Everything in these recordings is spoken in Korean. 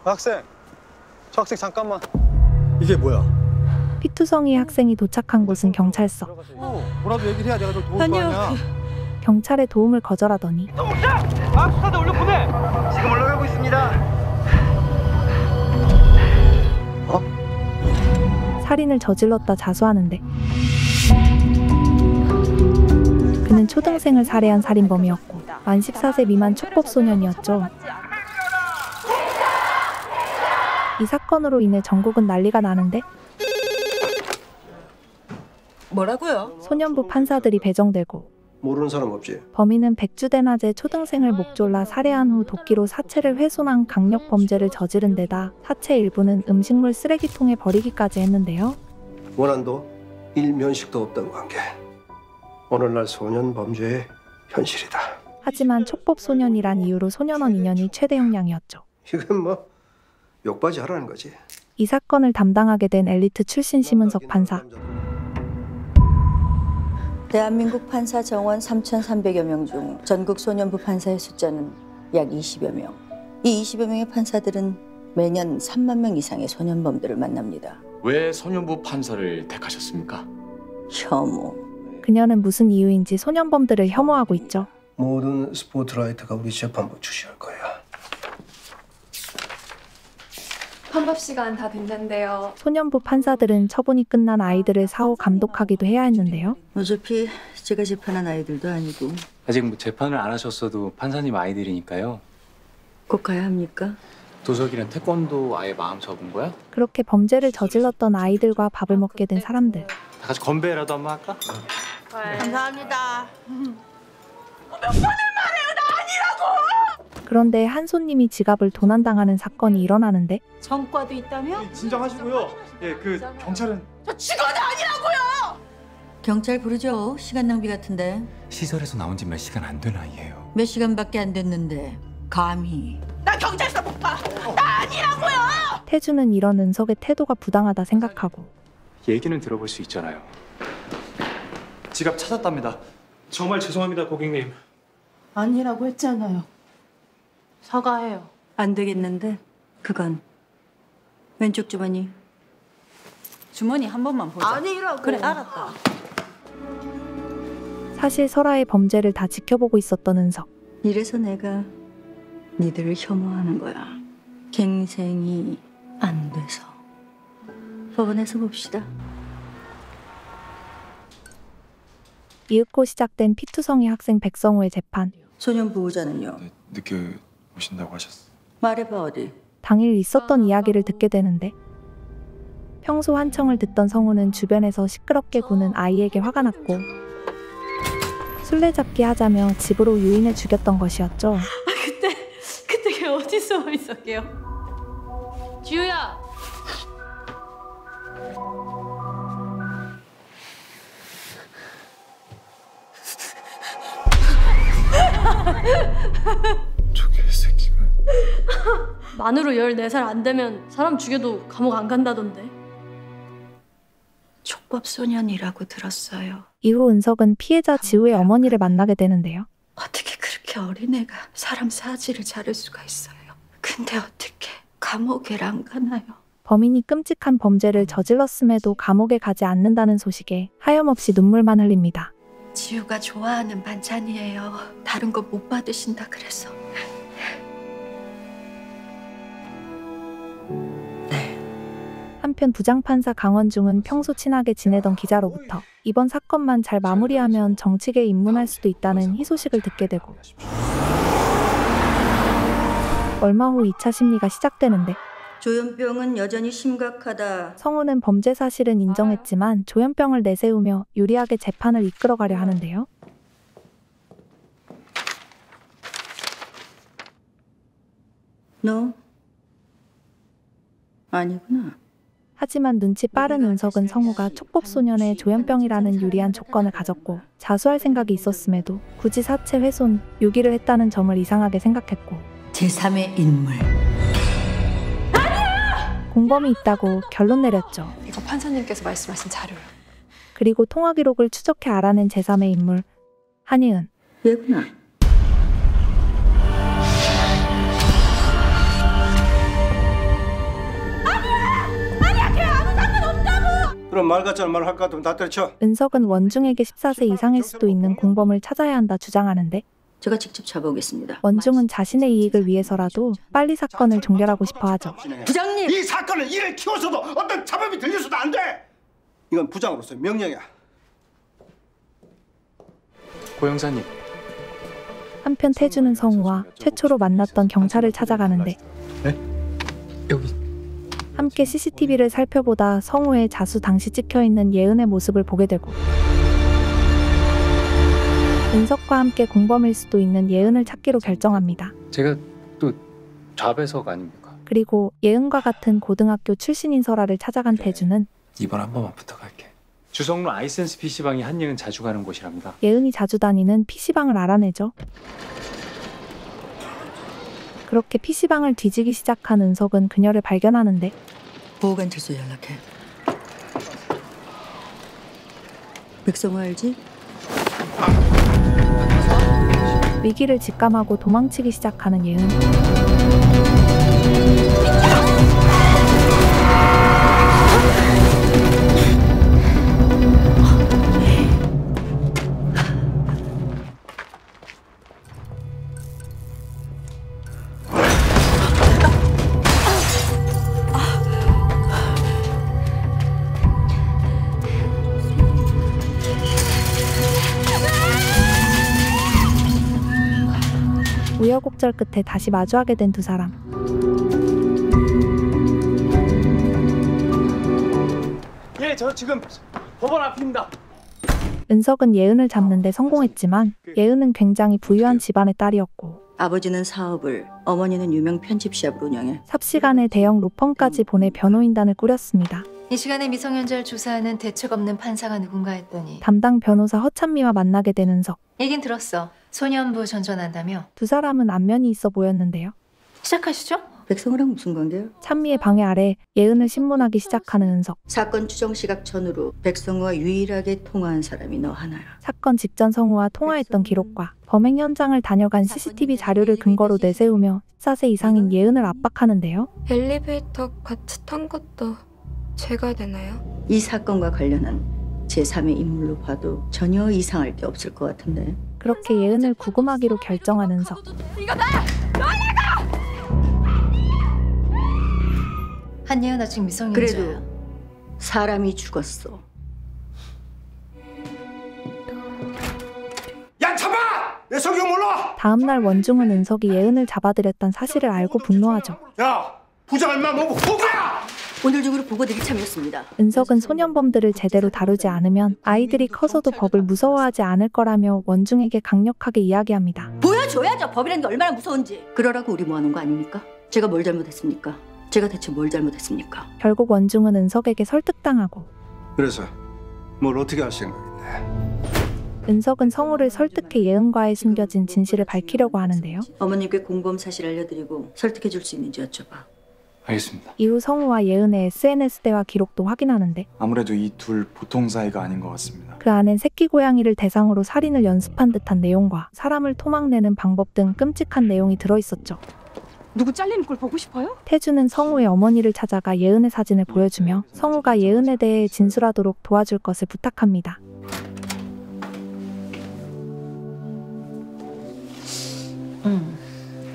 학생, 저 학생 잠깐만. 이게 뭐야? 피투성이 학생이 도착한 곳은 경찰서. 뭐라도 얘기를 해야 내가 널 도울 거 아니야. 경찰의 도움을 거절하더니 수사대 올려 보내. 지금 올라가고 있습니다. 살인을 저질렀다 자수하는데 그는 초등생을 살해한 살인범이었고 만 14세 미만 촉법소년이었죠. 이 사건으로 인해 전국은 난리가 나는데 뭐라고요? 소년부 판사들이 배정되고 모르는 사람 없지? 범인은 백주대낮에 초등생을 목졸라 살해한 후 도끼로 사체를 훼손한 강력 범죄를 저지른 데다 사체 일부는 음식물 쓰레기통에 버리기까지 했는데요. 원한도 일면식도 없다고 한 게 오늘날 소년 범죄의 현실이다. 하지만 촉법소년이란 이유로 소년원 2년이 최대 형량이었죠. 이건 뭐 욕바지 하라는 거지. 이 사건을 담당하게 된 엘리트 출신 심은석 판사. 대한민국 판사 정원 3,300여 명 중 전국 소년부 판사의 숫자는 약 20여 명. 이 20여 명의 판사들은 매년 3만 명 이상의 소년범들을 만납니다. 왜 소년부 판사를 택하셨습니까? 혐오. 그녀는 무슨 이유인지 소년범들을 혐오하고 있죠. 모든 스포트라이트가 우리 재판부 주시할 거야. 판법 시간 다 됐는데요. 소년부 판사들은 처분이 끝난 아이들을 사후 감독하기도 해야 했는데요. 어차피 제가 재판한 아이들도 아니고 아직 뭐 재판을 안 하셨어도 판사님 아이들이니까요. 꼭 가야 합니까? 도석이랑 태권도 아예 마음 접은 거야? 그렇게 범죄를 저질렀던 아이들과 밥을 먹게 된 사람들. 다 같이 건배라도 한번 할까? 감사합니다. 그런데 한 손님이 지갑을 도난당하는 사건이 일어나는데 전과도 있다며? 진정하시고요. 예, 그 경찰은 저 직원이 아니라고요! 경찰 부르죠. 시간 낭비 같은데. 시설에서 나온 지 몇 시간 안 된 아이예요. 몇 시간밖에 안 됐는데 감히. 나 경찰서 못 가! 나 아니라고요! 태주는 이런 은석의 태도가 부당하다 생각하고 얘기는 들어볼 수 있잖아요. 지갑 찾았답니다. 정말 죄송합니다, 고객님. 아니라고 했잖아요. 사과해요. 안 되겠는데 그건 왼쪽 주머니. 주머니 한 번만 보자. 아니라고. 그래 알았다. 사실 설아의 범죄를 다 지켜보고 있었던 은석. 이래서 내가 니들을 혐오하는 거야. 갱생이 안 돼서. 법원에서 봅시다. 이윽고 시작된 피투성이 학생 백성우의 재판. 소년 보호자는요? 늦게 오신다고 하셨어. 말해봐 어디. 당일 있었던 이야기를 듣게 되는데 평소 한청을 듣던 성우는 주변에서 시끄럽게 구는 아이에게 화가 났고 술래잡기 하자며 집으로 유인을 죽였던 것이었죠. 그때 걔 어디 숨어 있었게요? 지우야! 저 개새끼가. 만으로 14살 안 되면 사람 죽여도 감옥 안 간다던데. 촉법소년이라고 들었어요. 이후 은석은 피해자 지우의 어머니를 만나게 되는데요. 어떻게 그렇게 어린애가 사람 사지를 자를 수가 있어요. 근데 어떻게 감옥에 안 가나요? 범인이 끔찍한 범죄를 저질렀음에도 감옥에 가지 않는다는 소식에 하염없이 눈물만 흘립니다. 지우가 좋아하는 반찬이에요. 다른 거 못 받으신다 그래서. 한편 부장판사 강원중은 평소 친하게 지내던 기자로부터 이번 사건만 잘 마무리하면 정치계에 입문할 수도 있다는 희소식을 듣게 되고 얼마 후 2차 심리가 시작되는데 조현병은 여전히 심각하다. 성우는 범죄 사실은 인정했지만 조현병을 내세우며 유리하게 재판을 이끌어가려 하는데요. 너? 아니구나. 하지만 눈치 빠른 은석은 성우가 촉법소년의 조현병이라는 유리한 조건을 가졌고 자수할 생각이 있었음에도 굳이 사체 훼손, 유기를 했다는 점을 이상하게 생각했고 제3의 인물. 공범이 있다고 결론 내렸죠. 이거 판사님께서 말씀하신 자료요. 그리고 통화 기록을 추적해 알아낸 제3의 인물 한희은. 그럼 말 같잖아. 말 할 것 같으면 다 때려쳐. 은석은 원중에게 14세 이상일 수도 있는 공범을 찾아야 한다 주장하는데 제가 직접 잡아오겠습니다. 원중은 자신의 이익을 위해서라도 빨리 사건을 종결하고 싶어 하죠. 부장님! 이 사건은 이를 키워서도 어떤 잡음이 들려서도 안 돼. 이건 부장으로서의 명령이야. 고 형사님, 한편 태주는 성우와 최초로 만났던 경찰을 찾아가는데 여기 함께 CCTV를 살펴보다 성우의 자수 당시 찍혀있는 예은의 모습을 보게 되고 은석과 함께 공범일 수도 있는 예은을 찾기로 결정합니다. 제가 또 좌배석 아닙니까? 그리고 예은과 같은 고등학교 출신인 설아를 찾아간 태주는 이번 한 번만 부탁할게. 주성로 아이센스 PC방이 한예은 자주 가는 곳이랍니다. 예은이 자주 다니는 PC방을 알아내죠. 그렇게 PC방을 뒤지기 시작한 은석은 그녀를 발견하는데 보호관찰소 연락해. 백성호 알지? 위기를 직감하고 도망치기 시작하는 예은. 우여곡절 끝에 다시 마주하게 된 두 사람. 예, 저 지금 법원 앞입니다. 은석은 예은을 잡는데 성공했지만 예은은 굉장히 부유한 집안의 딸이었고 아버지는 사업을, 어머니는 유명 편집샵을 운영해. 삽시간에 대형 로펌까지 보내 변호인단을 꾸렸습니다. 이 시간에 미성년자를 조사하는 대책 없는 판사가 누군가 했더니 담당 변호사 허찬미와 만나게 된 은석. 얘긴 들었어. 소년부 전전한다며. 두 사람은 안면이 있어 보였는데요. 시작하시죠? 백성호랑 무슨 관계야? 찬미의 방해 아래 예은을 신문하기 시작하는 은석. 사건 추정 시각 전후로 백성호와 유일하게 통화한 사람이 너 하나야. 사건 직전 성우와 통화했던 기록과 범행 현장을 다녀간 CCTV 자료를 근거로 내세우며 14세 이상인 예은을 압박하는데요. 엘리베이터 같이 탄 것도 제가 되나요? 이 사건과 관련한 제3의 인물로 봐도 전혀 이상할 게 없을 것 같은데. 그렇게 예은을 구금하기로 결정한 은석. 한예은 아직 미성년자야. 그래도 사람이 죽었어. 야 참아! 내 성경 몰라! 다음날 원중은 은석이 예은을 잡아들였던 사실을 알고 분노하죠. 야 부장 얼마 뭐고 누구야! 오늘 중으로 보고드릴 참이었습니다. 은석은 소년범들을 제대로 다루지 않으면 아이들이 커서도 법을 무서워하지 않을 거라며 원중에게 강력하게 이야기합니다. 보여줘야죠. 법이라는 게 얼마나 무서운지. 그러라고 우리 모아놓은 거 아닙니까? 제가 뭘 잘못했습니까? 제가 대체 뭘 잘못했습니까? 결국 원중은 은석에게 설득당하고 그래서 뭘 어떻게 할 생각인데? 은석은 성우를 설득해 예은과의 숨겨진 진실을 밝히려고 하는데요. 어머님께 공범 사실 알려드리고 설득해줄 수 있는지 여쭤봐. 알겠습니다. 이후 성우와 예은의 SNS 대화 기록도 확인하는데 아무래도 이 둘 보통 사이가 아닌 것 같습니다. 그 안엔 새끼 고양이를 대상으로 살인을 연습한 듯한 내용과 사람을 토막내는 방법 등 끔찍한 내용이 들어있었죠. 누구 잘리는 꼴 보고 싶어요? 태주는 성우의 어머니를 찾아가 예은의 사진을 보여주며 성우가 예은에 대해 진술하도록 도와줄 것을 부탁합니다.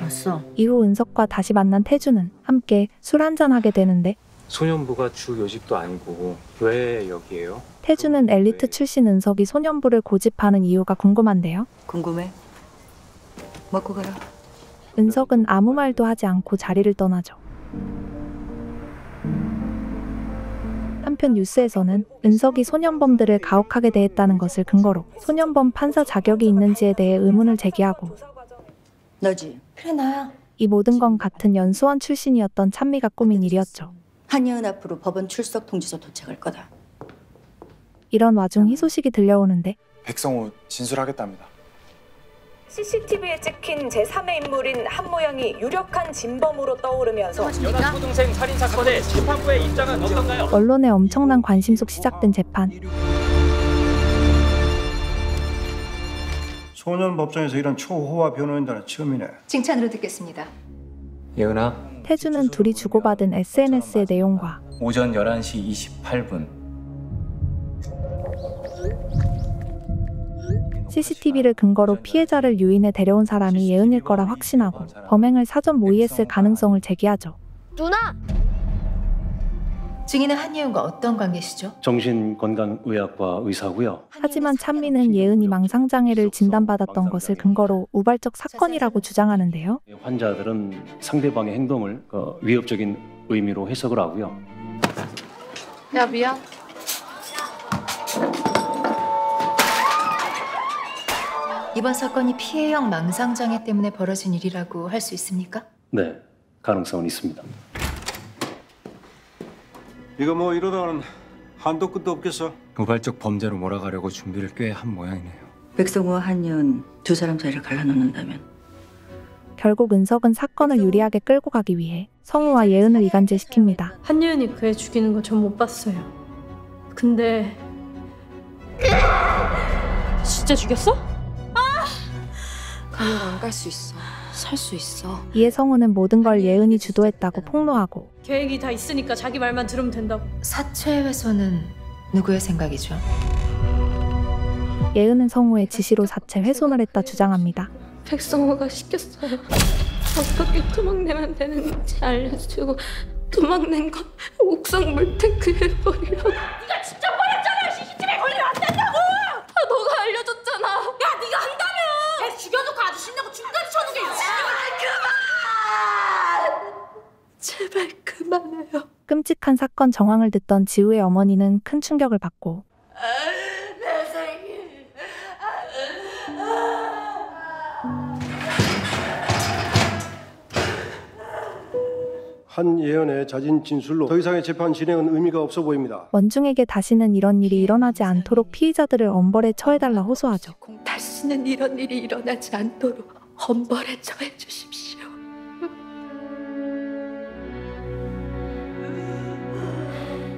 왔어. 이후 은석과 다시 만난 태주는 함께 술 한잔하게 되는데 소년부가 주 요직도 아니고 왜 여기에요? 태주는 엘리트 출신 은석이 소년부를 고집하는 이유가 궁금한데요. 궁금해? 먹고 가라. 은석은 아무 말도 하지 않고 자리를 떠나죠. 한편 뉴스에서는 은석이 소년범들을 가혹하게 대했다는 것을 근거로 소년범 판사 자격이 있는지에 대해 의문을 제기하고 너지? 그래 나야. 이 모든 건 같은 연수원 출신이었던 찬미가 꾸민 일이었죠. 한예은 앞으로 법원 출석 통지서 도착할 거다. 이런 와중 희소식이 들려오는데 백성호 진술하겠답니다. CCTV에 찍힌 제3의 인물인 한 모양이 유력한 진범으로 떠오르면서 여자 초등생 살인 사건의 재판부의 입장은 어떤가요? 언론의 엄청난 관심 속 시작된 재판. 소년법정에서 이런 초호화 변호인단은 처음이네. 칭찬으로 듣겠습니다. 예은아, 태주는 둘이 주고받은 SNS의 내용과 오전 11시 28분 CCTV를 근거로 피해자를 유인해 데려온 사람이 예은일 거라 확신하고 범행을 사전 모의했을 가능성을 제기하죠. 누나! 증인은 한예은과 어떤 관계시죠? 정신건강의학과 의사고요. 하지만 찬미는 예은이 망상장애를 진단받았던 것을 근거로 우발적 사건이라고 주장하는데요. 환자들은 상대방의 행동을 위협적인 의미로 해석을 하고요. 야, 미안. 이번 사건이 피해형 망상장애 때문에 벌어진 일이라고 할 수 있습니까? 네, 가능성은 있습니다. 이거 뭐 이러다가는 한도 끝도 없겠어. 우발적 범죄로 몰아가려고 준비를 꽤 한 모양이네요. 백성우와 한예은 두 사람 사이를 갈라놓는다면 결국 은석은 사건을 유리하게 끌고 가기 위해 성우와 예은을 이간질시킵니다. 한예은이 그 애 죽이는 거 전 못 봤어요. 근데 진짜 죽였어? 감옥 안 갈 수 있어. 살 수 있어. 이에 성우는 모든 걸 예은이 주도했다고 폭로하고 계획이 다 있으니까 자기 말만 들으면 된다고. 사체 훼손은 누구의 생각이죠? 예은은 성우의 지시로 사체 훼손을 했다 주장합니다. 백성호가 시켰어요. 어떻게 도망내면 되는지 알려주고 도망낸 건 옥상 물탱크에 버리라고. 네가 진짜 버렸잖아. CCTV에 걸리면 안 된다고. 다 너가 알려줬잖아. 야, 네가 한다며. 애 죽여놓고 아주 신나고 중간에 쳐놓게. 그만. 제발 그만해요. 끔찍한 사건 정황을 듣던 지우의 어머니는 큰 충격을 받고 내 생일. 한예은의 자진 진술로 더 이상의 재판 진행은 의미가 없어 보입니다. 원중에게 다시는 이런 일이 일어나지 않도록 피의자들을 엄벌에 처해달라 호소하죠. 다시는 이런 일이 일어나지 않도록 엄벌에 처해 주십시오.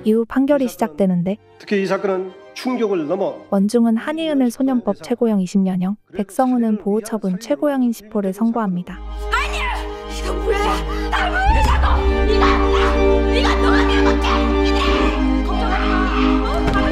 이후 판결이 시작되는데 특히 이 사건은 충격을 넘어 원중은 한예은을 소년법 최고형 20년형, 백성우는 보호처분 최고형인 10호를 선고합니다. 아니야! 이거 뭐야? 날 모르잖아! 네가 너가 잘못해! 이래! 걱정하지 마!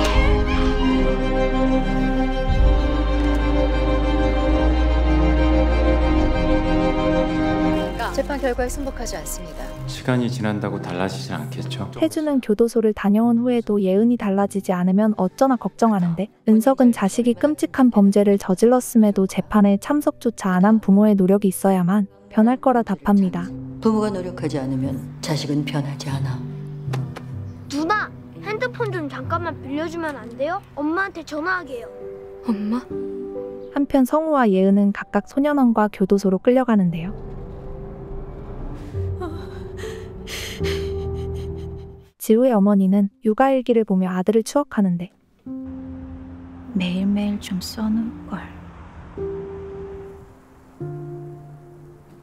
재판 결과에 승복하지 않습니다. 시간이 지난다고 달라지진 않겠죠? 태주는 교도소를 다녀온 후에도 예은이 달라지지 않으면 어쩌나 걱정하는데 은석은 자식이 끔찍한 범죄를 저질렀음에도 재판에 참석조차 안 한 부모의 노력이 있어야만 변할 거라 답합니다. 부모가 노력하지 않으면 자식은 변하지 않아. 누나, 핸드폰 좀 잠깐만 빌려주면 안 돼요? 엄마한테 전화하게요. 엄마? 한편 성우와 예은은 각각 소년원과 교도소로 끌려가는데요. 지우의 어머니는 육아일기를 보며 아들을 추억하는데 매일매일 좀 써놓을걸.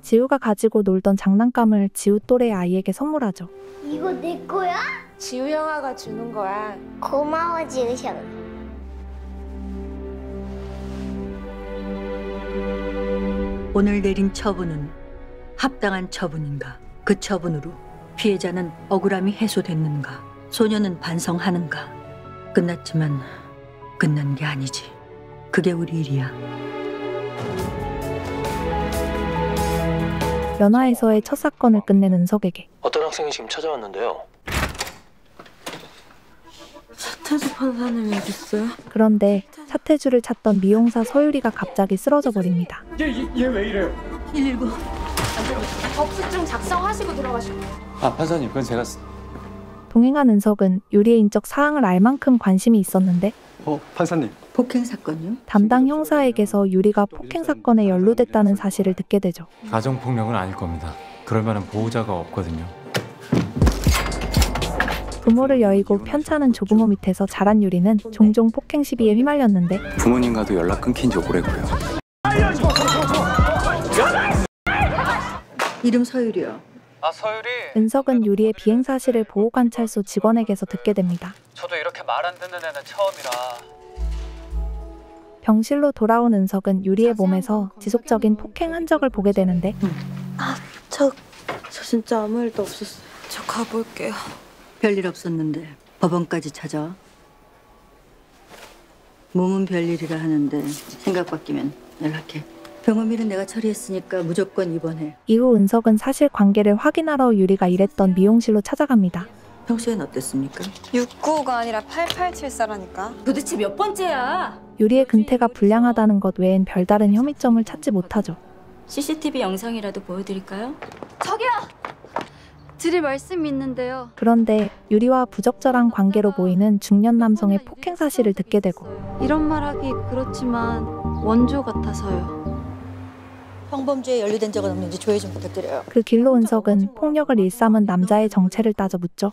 지우가 가지고 놀던 장난감을 지우 또래의 아이에게 선물하죠. 이거 내 거야? 지우 형아가 주는 거야. 고마워, 지우 형. 오늘 내린 처분은 합당한 처분인가? 그 처분으로 피해자는 억울함이 해소됐는가? 소녀는 반성하는가? 끝났지만 끝난 게 아니지. 그게 우리 일이야. 연화에서의 첫 사건을 끝낸 은석에게 어떤 학생이 지금 찾아왔는데요. 사태주 판사님이 어딨어요? 그런데 사태주를 찾던 미용사 서유리가 갑자기 쓰러져 버립니다. 얘 왜 이래요? 119. 접수증 작성하시고 들어가시고. 판사님, 그건 제가 동행한 은석은 유리의 인적 사항을 알 만큼 관심이 있었는데 판사님. 폭행 사건요? 담당 형사에게서 유리가 폭행 사건에 연루됐다는 사실을 듣게 되죠. 가정폭력은 아닐 겁니다. 그럴 만한 보호자가 없거든요. 부모를 여의고 편찮은 조부모 밑에서 자란 유리는 종종 폭행 시비에 휘말렸는데 부모님과도 연락 끊긴 지 오래고요. 이름 서유리요. 아, 서유리. 은석은 유리의 비행 사실을 보호관찰소 직원에게서 듣게 됩니다. 저도 이렇게 말 안 듣는 애는 처음이라. 병실로 돌아온 은석은 유리의 몸에서 지속적인 폭행 흔적을 보게 되는데 저 진짜 아무 일도 없었어요. 저 가볼게요. 별일 없었는데 법원까지 찾아와. 몸은 별일이라 하는데 생각 바뀌면 연락해. 병원비는 내가 처리했으니까 무조건 입원해. 이후 은석은 사실 관계를 확인하러 유리가 일했던 미용실로 찾아갑니다. 평소엔 어땠습니까? 695가 아니라 8874라니까. 도대체 몇 번째야? 유리의 근태가 불량하다는 것 외엔 별다른 혐의점을 찾지 못하죠. CCTV 영상이라도 보여드릴까요? 저기요! 드릴 말씀이 있는데요. 그런데 유리와 부적절한 관계로 보이는 중년 남성의 폭행 사실을 듣게 되고 이런 말하기 그렇지만 원조 같아서요. 성범죄에 연루된 적은 없는지 조회 좀 부탁드려요. 그 길로 은석은 폭력을 일삼은 남자의 정체를 따져 묻죠.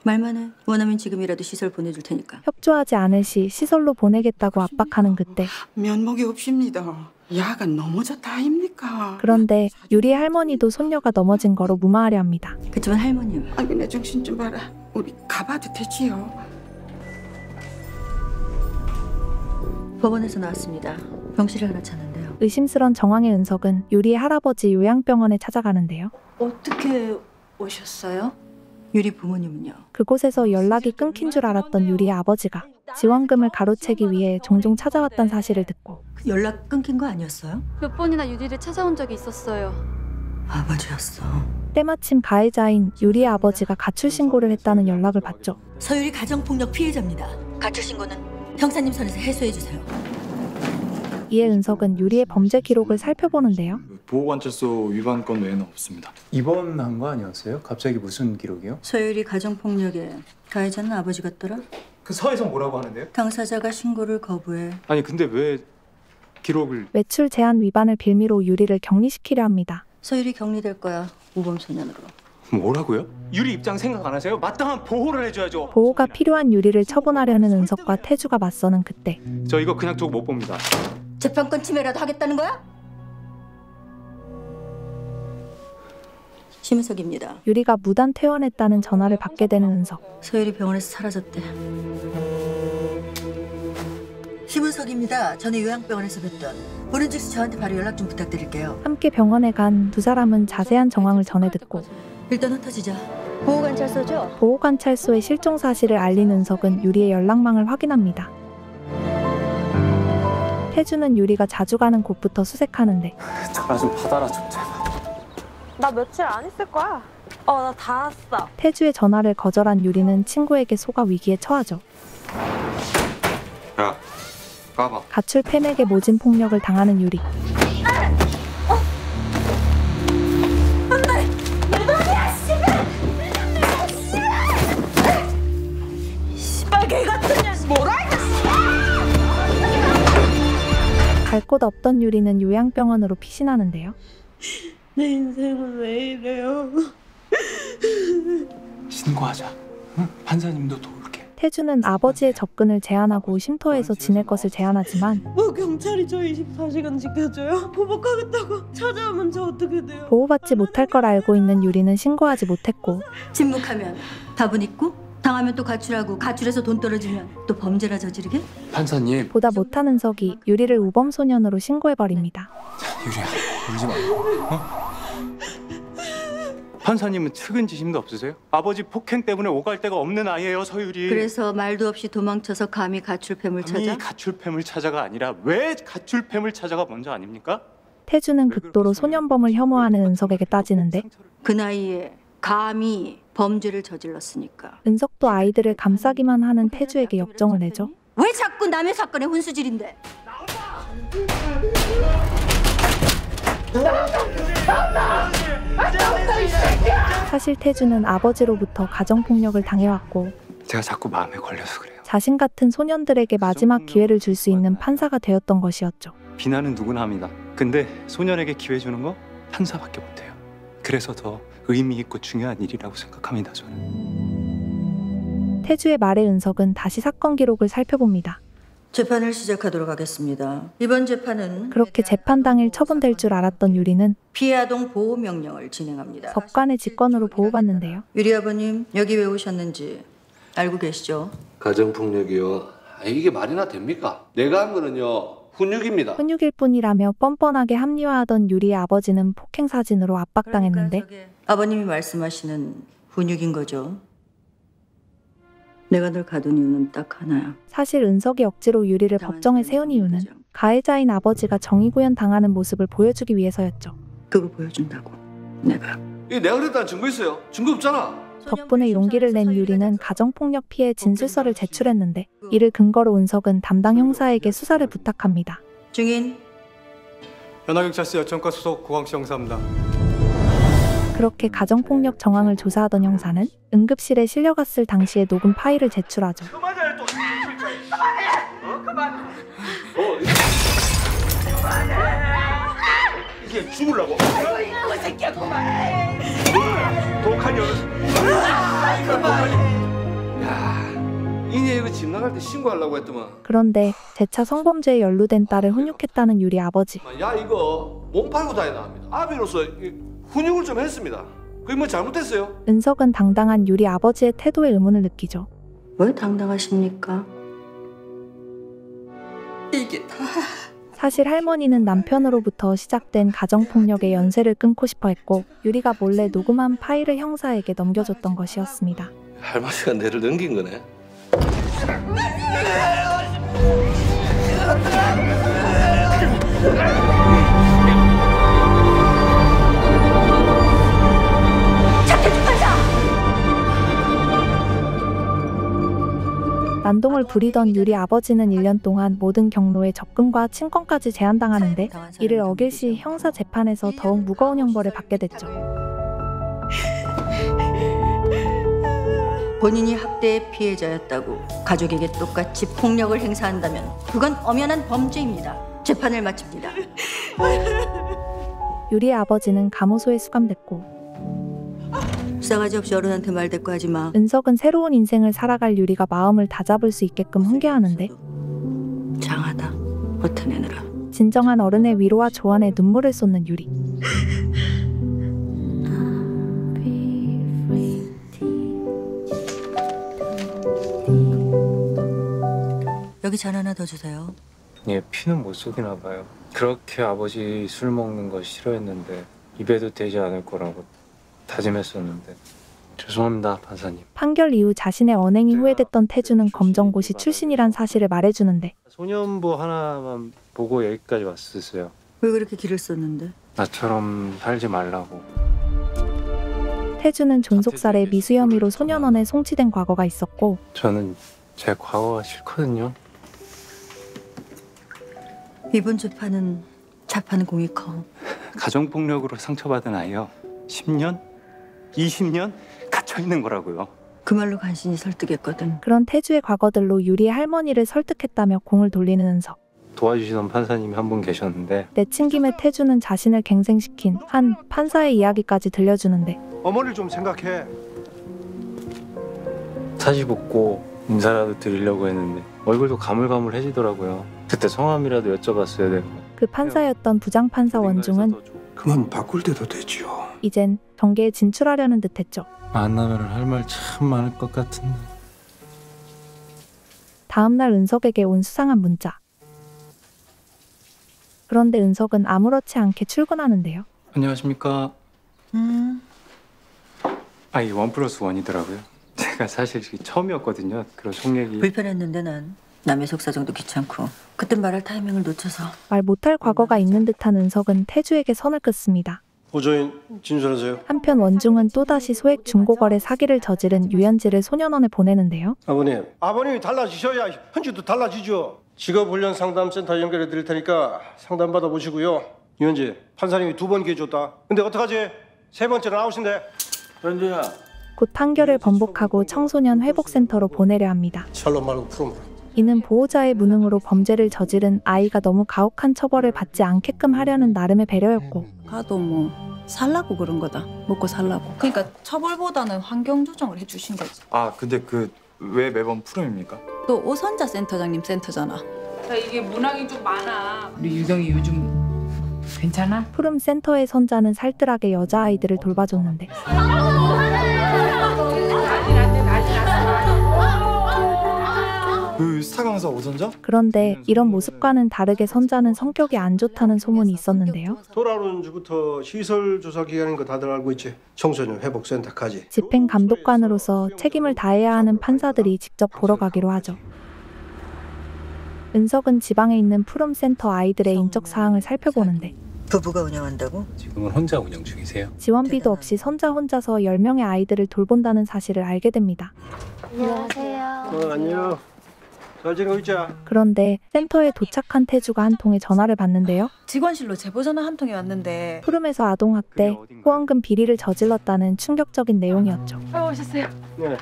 말만 해. 원하면 지금이라도 시설 보내줄 테니까. 협조하지 않을 시 시설로 보내겠다고 압박하는 그때 면목이 없습니다. 야가 넘어졌다 아닙니까? 그런데 유리의 할머니도 손녀가 넘어진 거로 무마하려 합니다. 그치만 할머님. 아니 내 정신 좀 봐라. 우리 가봐도 되지요? 법원에서 나왔습니다. 병실을 하나 찾는데요. 의심스런 정황의 은석은 유리의 할아버지 요양병원에 찾아가는데요. 어떻게 오셨어요? 유리 부모님은요? 그곳에서 연락이 끊긴 줄 알았던 유리의 아버지가 지원금을 가로채기 위해 종종 찾아왔던 사실을 듣고 연락 끊긴 거 아니었어요? 몇 번이나 유리를 찾아온 적이 있었어요. 아버지였어. 때마침 가해자인 유리의 아버지가 가출 신고를 했다는 연락을 받죠. 서유리 가정폭력 피해자입니다. 가출 신고는 형사님 선에서 해소해주세요. 이에 은석은 유리의 범죄 기록을 살펴보는데요. 보호관찰소 위반 건 외에는 없습니다. 입원한 거 아니었어요? 갑자기 무슨 기록이요? 서유리 가정폭력에 가해자는 아버지 같더라. 그 서에서 뭐라고 하는데요? 당사자가 신고를 거부해. 아니 근데 왜 기록을... 외출 제한 위반을 빌미로 유리를 격리시키려 합니다. 서유리 격리될 거야. 우범소년으로. 뭐라고요? 유리 입장 생각 안 하세요? 마땅한 보호를 해줘야죠. 보호가 필요한 유리를 처분하려는 은석과 태주가 맞서는 그때 저 이거 그냥 두고 못 봅니다. 재판권 침해라도 하겠다는 거야? 심은석입니다. 유리가 무단 퇴원했다는 전화를 받게 되는 은석. 서유리 병원에서 사라졌대. 심은석입니다. 전에 요양병원에서 뵀던. 보는 즉시 저한테 바로 연락 좀 부탁드릴게요. 함께 병원에 간 두 사람은 자세한 정황을 전해 듣고 일단 흩어지자. 보호관찰소죠? 보호관찰소의 실종 사실을 알린 은석은 유리의 연락망을 확인합니다. 태주는 유리가 자주 가는 곳부터 수색하는데 전화 좀 받아라 좀 제발. 나 며칠 안 있을 거야. 나 다 왔어. 태주의 전화를 거절한 유리는 친구에게 속아 위기에 처하죠. 야, 가봐. 가출 팬에게 모진 폭력을 당하는 유리. 씨발 개 같은 년 뭐라 갈 곳 없던 유리는 요양병원으로 피신하는데요. 내 인생은 왜 이래요? 신고하자. 응? 판사님도 도울게. 태주는 아버지의 접근을 제한하고 쉼터에서 지낼 것을 제안하지만 뭐 경찰이 저 24시간 지켜줘요? 보복하겠다고 찾아오면 저 어떻게 돼요? 보호받지 못할 걸 알고 있는 유리는 신고하지 못했고 침묵하면 답은 있고 당하면 또 가출하고 가출해서 돈 떨어지면 또 범죄나 저지르게? 판사님. 보다 못한 은석이 유리를 우범소년으로 신고해버립니다. 유리야 울지 말고. 판사님은 측은지심도 없으세요? 아버지 폭행 때문에 오갈 데가 없는 아이예요, 서유리. 그래서 말도 없이 도망쳐서 감히 가출팸을 찾아? 아니 가출팸을 찾아가 아니라 왜 가출팸을 찾아가 먼저 아닙니까? 태주는 극도로 소년범을 혐오하는 은석에게 따지는데 그 나이에 감히 범죄를 저질렀으니까. 은석도 아이들을 감싸기만 하는 태주에게 역정을 내죠. 왜 자꾸 남의 사건에 혼수질인데? 사실 태주는 아버지로부터 가정폭력을 당해왔고 제가 자꾸 마음에 걸려서 그래요. 자신 같은 소년들에게 마지막 기회를 줄 수 있는 판사가 되었던 것이었죠. 비난은 누구나 합니다. 근데 소년에게 기회 주는 거 판사밖에 못해요. 그래서 더 의미 있고 중요한 일이라고 생각합니다, 저는. 태주의 말에 은석은 다시 사건 기록을 살펴봅니다. 재판을 시작하도록 하겠습니다. 이번 재판은 그렇게 재판 당일 처분될 줄 알았던 유리는 피해 아동 보호 명령을 진행합니다. 법관의 직권으로 보호받는데요. 유리 아버님, 여기 왜 오셨는지 알고 계시죠? 가정폭력이요? 이게 말이나 됩니까? 내가 한 거는요 훈육입니다. 훈육일 뿐이라며 뻔뻔하게 합리화하던 유리의 아버지는 폭행 사진으로 압박당했는데 아버님이 말씀하시는 훈육인 거죠? 내가 널 가둔 이유는 딱 하나야. 사실 은석이 억지로 유리를 법정에 세운 이유는 가해자인 아버지가 정의구현 당하는 모습을 보여주기 위해서였죠. 그거 보여준다고. 내가 그랬다는 증거 있어요? 증거 없잖아. 덕분에 용기를 낸 유리는 가정폭력 피해 진술서를 제출했는데 이를 근거로 은석은 담당 형사에게 수사를 부탁합니다. 증인 연합경찰서 여천과 소속 고광시 형사입니다. 그렇게 가정폭력 정황을 조사하던 형사는 응급실에 실려갔을 당시의 녹음 파일을 제출하죠. 이게 죽으려고. 이거 새끼야 그만해. 독한 년. 야, 이내 이거 집 나갈 때 신고하려고 했더만. 그런데 재차 성범죄에 연루된 딸을 훈육했다는 유리 아버지. 야, 이거 몸 팔고 다니나 합니다. 아비로서 훈육을 좀 했습니다. 그게 뭐 잘못했어요? 은석은 당당한 유리 아버지의 태도에 의문을 느끼죠. 왜 당당하십니까? 이게 다 사실 할머니는 남편으로부터 시작된 가정폭력의 연쇄를 끊고 싶어 했고 유리가 몰래 녹음한 파일을 형사에게 넘겨줬던 것이었습니다. 할머니가 내를 넘긴 거네. 난동을 부리던 유리 아버지는 1년 동안 모든 경로에 접근과 친권까지 제한당하는데 이를 어길 시 형사 재판에서 더욱 무거운 형벌을 받게 됐죠. 본인이 학대의 피해자였다고 가족에게 똑같이 폭력을 행사한다면 그건 엄연한 범죄입니다. 재판을 마칩니다. 유리의 아버지는 감호소에 수감됐고 싸가지 없이 어른한테 말대꾸하지 마. 은석은 새로운 인생을 살아갈 유리가 마음을 다잡을 수 있게끔 훈계하는데 장하다. 버텨내느라. 진정한 어른의 위로와 조언에 눈물을 쏟는 유리. 여기 잔 하나 더 주세요. 예, 피는 못 속이나 봐요. 그렇게 아버지 술 먹는 거 싫어했는데 입에도 대지 않을 거라고 다짐했었는데 죄송합니다, 판사님. 판결 이후 자신의 언행이 후회됐던 태주는 검정고시 출신이란 사실을 말해주는데 소년부 하나만 보고 여기까지 왔었어요. 왜 그렇게 길을 썼는데? 나처럼 살지 말라고. 태주는 존속살해 미수 혐의로 소년원에 송치된 과거가 있었고 저는 제 과거가 싫거든요. 이번 재판은 자판 공이 커. 가정폭력으로 상처받은 아이요. 10년? 20년? 갇혀있는 거라고요. 그 말로 간신히 설득했거든. 그런 태주의 과거들로 유리의 할머니를 설득했다며 공을 돌리는 은석. 도와주시던 판사님이 한 분 계셨는데 내친 김에 태주는 자신을 갱생시킨 한 판사의 이야기까지 들려주는데 어머니를 좀 생각해. 사지 붙고 인사라도 드리려고 했는데 얼굴도 가물가물해지더라고요. 그때 성함이라도 여쭤봤어야 되는 거. 그 판사였던 부장판사 원중은 그건 바꿀 때도 되지요. 이젠 정계에 진출하려는 듯했죠. 만나면 할 말 참 많을 것 같은데. 다음날 은석에게 온 수상한 문자. 그런데 은석은 아무렇지 않게 출근하는데요. 안녕하십니까. 아, 이게 1+1이더라고요. 제가 사실 처음이었거든요. 그런 속얘기. 불편했는데 난 남의 속사정도 귀찮고 그때 말할 타이밍을 놓쳐서. 말 못할 과거가 있는 듯한 은석은 태주에게 선을 긋습니다. 보조인 진술하세요. 한편 원중은 또다시 소액 중고거래 사기를 저지른 유연지를 소년원에 보내는데요. 아버님이 달라지셔야 현지도 달라지죠. 직업훈련 상담센터 연결해 드릴 테니까 상담 받아보시고요. 유현지, 판사님이 2번 기회 줬다. 근데 어떡하지? 3번째는 아웃인데. 현지야. 곧 판결을 번복하고 청소년 회복센터로 보내려 합니다. 샬롬 말고 프롬으로. 이는 보호자의 무능으로 범죄를 저지른 아이가 너무 가혹한 처벌을 받지 않게끔 하려는 나름의 배려였고 가도 뭐 살라고 그런 거다. 먹고 살라고. 그러니까 처벌보다는 환경 조정을 해주신 거지. 아, 근데 왜 매번 프롬입니까? 또 오선자 센터장님 센터잖아. 이게 문항이 좀 많아. 우리 유경이 요즘 괜찮아? 푸름 센터의 선자는 살뜰하게 여자아이들을 돌봐줬는데 그 스타강 판사 오전자? 그런데 이런 모습과는 다르게 선자는 성격이 안 좋다는 소문이 있었는데요. 돌아오는 주부터 시설 조사 기간인 거 다들 알고 있지. 청소년 회복센터까지. 집행감독관으로서 책임을 다해야 하는 판사들이 직접 보러 가기로 하죠. 은석은 지방에 있는 푸름센터 아이들의 인적 사항을 살펴보는데 부부가 운영한다고? 지금은 혼자 운영 중이세요? 지원비도 없이 선자 혼자서 10명의 아이들을 돌본다는 사실을 알게 됩니다. 안녕하세요. 안녕. 잘 지내고 있자. 그런데 센터에 도착한 태주가 한 통의 전화를 받는데요. 직원실로 제보 전화 한 통이 왔는데 푸름에서 아동학대, 후원금 비리를 저질렀다는 충격적인 내용이었죠. 오셨어요? 네.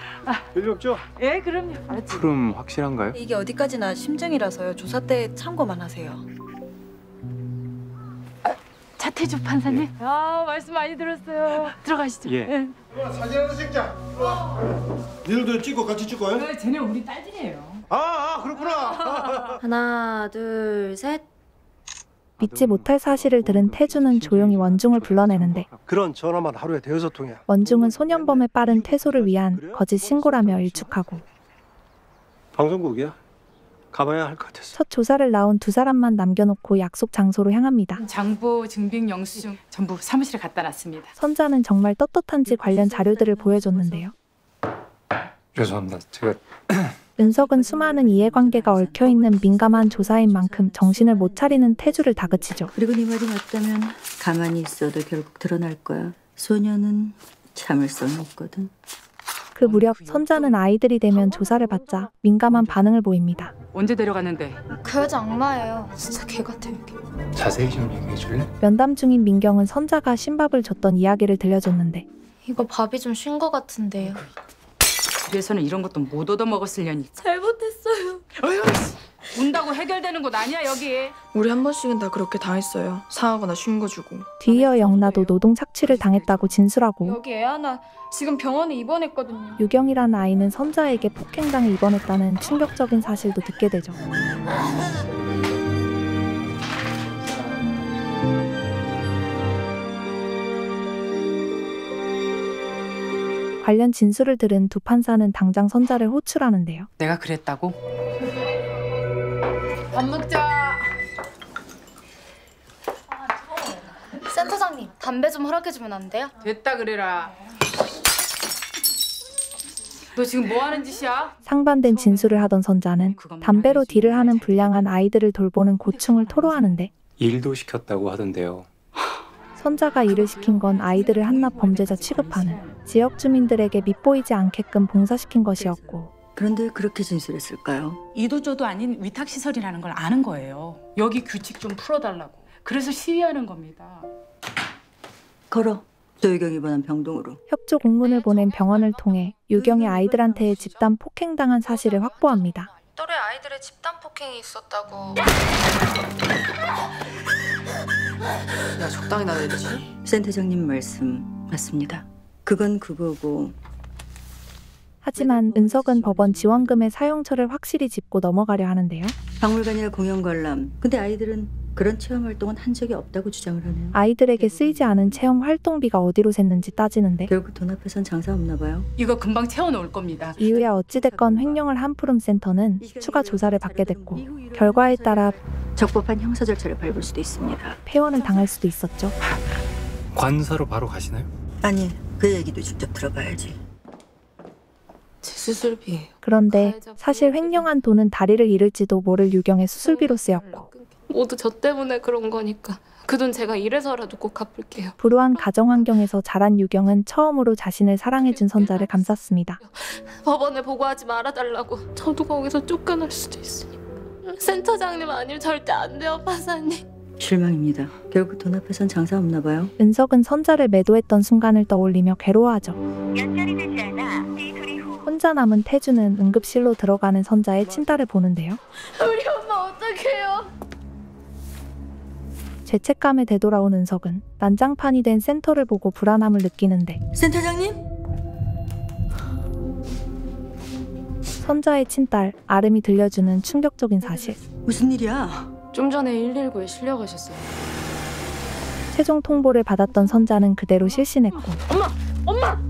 별로 없죠? 예, 그럼요. 알았지. 푸름 확실한가요? 이게 어디까지나 심증이라서요. 조사 때 참고만 하세요. 차태주 판사님? 말씀 많이 들었어요. 들어가시죠. 예. 사진 하나 찍자. 니들도 찍고 같이 찍고. 네, 쟤네 우리 딸들이에요. 그렇구나. 하나, 둘, 셋. 믿지 못할 사실을 들은 태주는 조용히 원중을 불러내는데 그런 전화만 하루에 6통이야. 원중은 소년범의 빠른 퇴소를 위한 거짓 신고라며 일축하고 방송국이야? 가봐야 할 것 같았어. 첫 조사를 나온 두 사람만 남겨놓고 약속 장소로 향합니다. 장부, 증빙, 영수증 전부 사무실에 갖다 놨습니다. 선자는 정말 떳떳한지 관련 자료들을 보여줬는데요. 죄송합니다. 제가 은석은 수많은 이해관계가 얽혀있는 민감한 조사인 만큼 정신을 못 차리는 태주를 다그치죠. 그리고 네 말이 맞다면 가만히 있어도 결국 드러날 거야. 소녀는 참을성이 없거든. 그 무렵 선자는 아이들이 되면 조사를 받자 민감한 반응을 보입니다. 언제 데려갔는데? 그 여자 악마예요. 진짜 개 같아요. 자세히 좀 얘기해 줄래? 면담 중인 민경은 선자가 신밥을 줬던 이야기를 들려줬는데 이거 밥이 좀 쉰 거 같은데요. 그래서는 이런 것도 못 얻어먹었으려니. 잘못했어요. 운다고 해결되는 곳 아니야 여기. 우리 한 번씩은 다 그렇게 당했어요. 상하거나 쉰 거 주고. 뒤이어 영나도 노동 착취를 당했다고 진술하고 여기 애 하나 지금 병원에 입원했거든요. 유경이라는 아이는 선자에게 폭행당해 입원했다는 충격적인 사실도 듣게 되죠. 관련 진술을 들은 두 판사는 당장 선자를 호출하는데요. 내가 그랬다고? 밥 먹자. 센터장님, 담배 좀 허락해주면 안 돼요? 됐다 그래라. 너 지금 뭐 하는 짓이야? 상반된 진술을 하던 선자는 담배로 딜을 하는 불량한 아이들을 돌보는 고충을 토로하는데 일도 시켰다고 하던데요. 선자가 일을 시킨 건 아이들을 한낱 범죄자 취급하는 지역 주민들에게 밉보이지 않게끔 봉사시킨 것이었고 그런데 그렇게 진술했을까요? 이도저도 아닌 위탁시설이라는 걸 아는 거예요. 여기 규칙 좀 풀어달라고. 그래서 시위하는 겁니다. 걸어. 조유경이 입원한 병동으로. 협조 공문을 보낸 병원을 통해 유경이 아이들한테 집단 폭행당한 사실을 확보합니다. 또래 아이들의 집단 폭행이 있었다고. 야, 적당히 나대지. 센터장님 말씀 맞습니다. 그건 그거고. 하지만 은석은 법원 지원금의 사용처를 확실히 짚고 넘어가려 하는데요. 박물관이나 공연 관람. 근데 아이들은 그런 체험 활동은 한 적이 없다고 주장을 하네요. 아이들에게 쓰이지 않은 체험 활동비가 어디로 샜는지 따지는데 결국 돈 앞에선 장사 없나 봐요. 이거 금방 채워놓을 겁니다. 이후에 어찌됐건 횡령을 한 푸름센터는 추가 조사를 받게 됐고 결과에 따라 적법한 형사 절차를 밟을 수도 있습니다. 폐원을 당할 수도 있었죠. 관사로 바로 가시나요? 아니, 그 얘기도 직접 들어봐야지. 제 수술비. 그런데 사실 횡령한 돈은 다리를 잃을지도 모를 유경의 수술비로 쓰였고 모두 저 때문에 그런 거니까 그 돈 제가 이래서라도 꼭 갚을게요. 불우한 가정 환경에서 자란 유경은 처음으로 자신을 사랑해준 선자를 감쌌습니다. 법원에 보고하지 말아달라고. 저도 거기서 쫓겨날 수도 있으니까. 센터장님 아니면 절대 안 돼요, 판사님. 실망입니다. 결국 돈 앞에선 장사 없나 봐요. 은석은 선자를 매도했던 순간을 떠올리며 괴로워하죠. 혼자 남은 태주는 응급실로 들어가는 선자의 친딸을 보는데요. 우리 엄마 어떡해요? 죄책감에 되돌아온 은석은 난장판이 된 센터를 보고 불안함을 느끼는데 센터장님? 선자의 친딸 아름이 들려주는 충격적인 사실. 무슨 일이야? 좀 전에 119에 실려가셨어요. 최종 통보를 받았던 선자는 그대로 실신했고 엄마!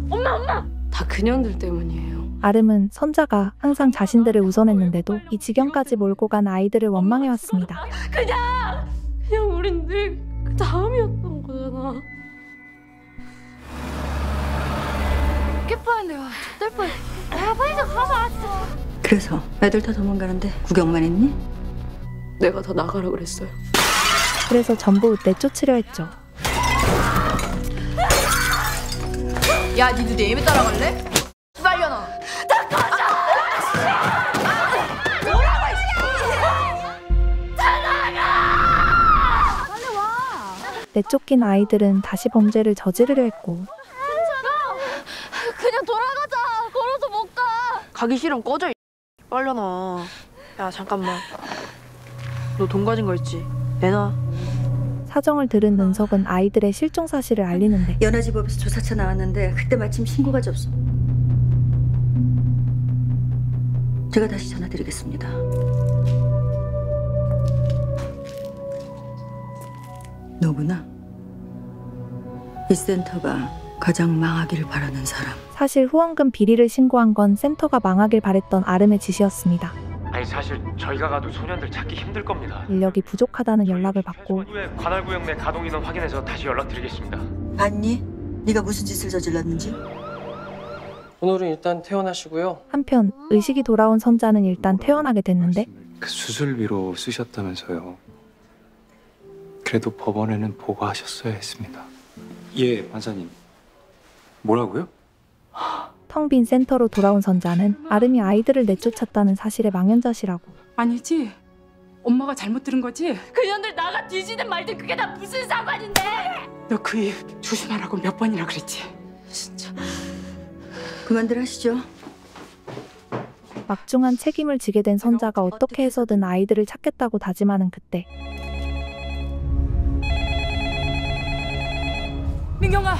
다 그년들 때문이에요. 아름은 선자가 항상 자신들을 우선했는데도 이 지경까지 몰고 간 아이들을 원망해왔습니다. 그냥 우린 늘 그 다음이었던 거잖아. 죽을 뻔했네요. 될 뻔. 내가 빨리 좀 가봐. 그래서 애들 다 도망가는데 구경만 했니? 내가 더 나가라 그랬어요. 그래서 전부 내쫓으려 했죠. 야, 니도 내 애매 따라갈래? 빨려나. 다 꺼져! 뭐라고 다 나가! 빨리 와! 내쫓긴 아이들은 다시 범죄를 저지르려 했고 그냥 돌아가자. 걸어서 못 가. 가기 싫으면 꺼져. 빨려나. 야 잠깐만. 너 돈 가진 거 있지? 내놔. 사정을 들은 은석은 아이들의 실종 사실을 알리는데 연화지법에서 조사차 나왔는데 그때 마침 신고가 접수. 제가 다시 전화드리겠습니다. 너구나. 이 센터가 가장 망하기를 바라는 사람. 사실 후원금 비리를 신고한 건 센터가 망하길 바랬던 아름의 짓이었습니다. 아니 사실 저희가 가도 소년들 찾기 힘들 겁니다. 인력이 부족하다는 연락을 받고 후에 관할구역 내 가동 인원 확인해서 다시 연락드리겠습니다. 봤니? 네가 무슨 짓을 저질렀는지? 오늘은 일단 퇴원하시고요. 한편 의식이 돌아온 선자는 일단 퇴원하게 됐는데 그 수술비로 쓰셨다면서요. 그래도 법원에는 보고하셨어야 했습니다. 예, 판사님. 뭐라고요? 텅 빈 센터로 돌아온 선자는 아름이 아이들을 내쫓았다는 사실의 망연자실하고 아니지? 엄마가 잘못 들은 거지? 그년들 나가 뒤지든 말든 그게 다 무슨 상관인데? 너 그 입 조심하라고 몇 번이나 그랬지? 진짜. 그만들 하시죠. 막중한 책임을 지게 된 선자가 어떻게 해서든 아이들을 찾겠다고 다짐하는 그때 민경아!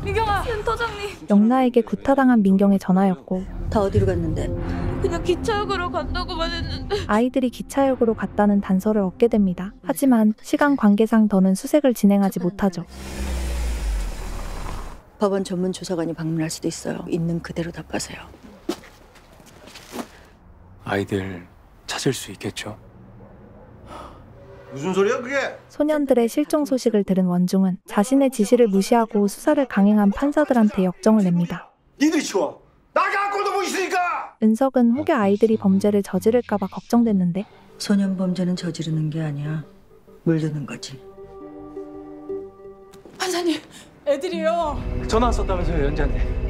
민경아! 센터장님. 영나에게 구타당한 민경의 전화였고 다 어디로 갔는데? 그냥 기차역으로 간다고만 했는데. 아이들이 기차역으로 갔다는 단서를 얻게 됩니다. 하지만 시간 관계상 더는 수색을 진행하지 못하죠. 법원 전문 조사관이 방문할 수도 있어요. 있는 그대로 답하세요. 아이들 찾을 수 있겠죠? 무슨 소리야 그게? 소년들의 실종 소식을 들은 원중은 자신의 지시를 무시하고 수사를 강행한 판사들한테 역정을 냅니다. 니들이 치워. 나가 꼴도 못 있으니까. 은석은 혹여 아이들이 범죄를 저지를까봐 걱정됐는데 소년 범죄는 저지르는 게 아니야. 물드는 거지. 판사님, 애들이요. 전화 왔었다면서요, 연지한테.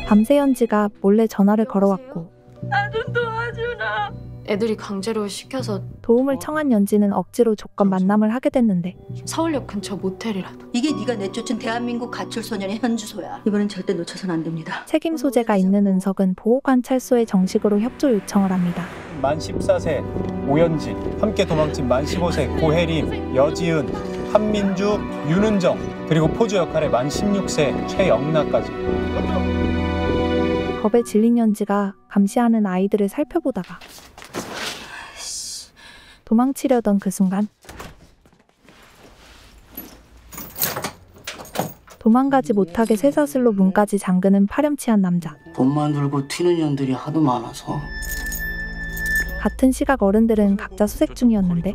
밤새 연지가 몰래 전화를 걸어왔고 나 좀 도와주라. 애들이 강제로 시켜서 도움을 청한 연지는 억지로 조건 만남을 하게 됐는데 서울역 근처 모텔이라도. 이게 네가 내쫓은 대한민국 가출 소년의 현주소야. 이번엔 절대 놓쳐선 안 됩니다. 책임 소재가 있는 은석은 보호관찰소에 정식으로 협조 요청을 합니다. 만 14세 오연지, 함께 도망친 만 15세 고혜림, 여지은, 한민주, 윤은정, 그리고 포주 역할의 만 16세 최영나까지. 겁에 질린 연지가 감시하는 아이들을 살펴보다가 도망치려던 그 순간 도망가지 못하게 쇠사슬로 문까지 잠그는 파렴치한 남자. 돈만 들고 튀는 년들이 하도 많아서. 같은 시각 어른들은 각자 수색 중이었는데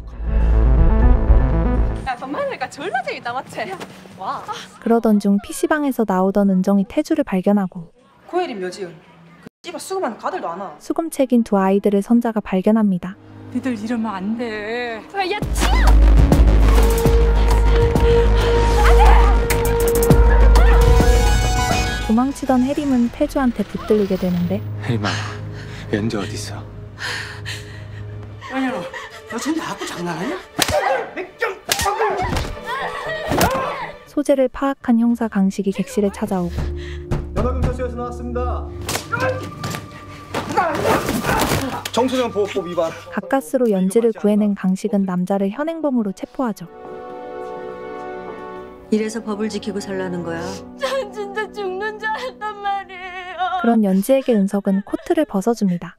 야, 돈 많으니까 졸라 재밌다, 맞지? 와. 그러던 중 PC방에서 나오던 은정이 태주를 발견하고 고혜림 여지은. 그 씨발 수금하는 가들도 안 와. 수금책인 두 아이들을 선자가 발견합니다. 니들 이러면 안 돼. 야, 치워! 도망치던 혜림은 태주한테 붙들리게 되는데 혜림아, 연지 어딨어? 아니야, 너 지금 나하고 장난하냐? 소재를 파악한 형사 강식이 객실에 찾아오고 연합경찰서에서 나왔습니다. 청소년 보호법 위반. 가까스로 연지를 구해낸 강식은 남자를 현행범으로 체포하죠. 이래서 법을 지키고 살라는 거야. 전 진짜 죽는 줄 알았단 말이에요. 그런 연지에게 은석은 코트를 벗어줍니다.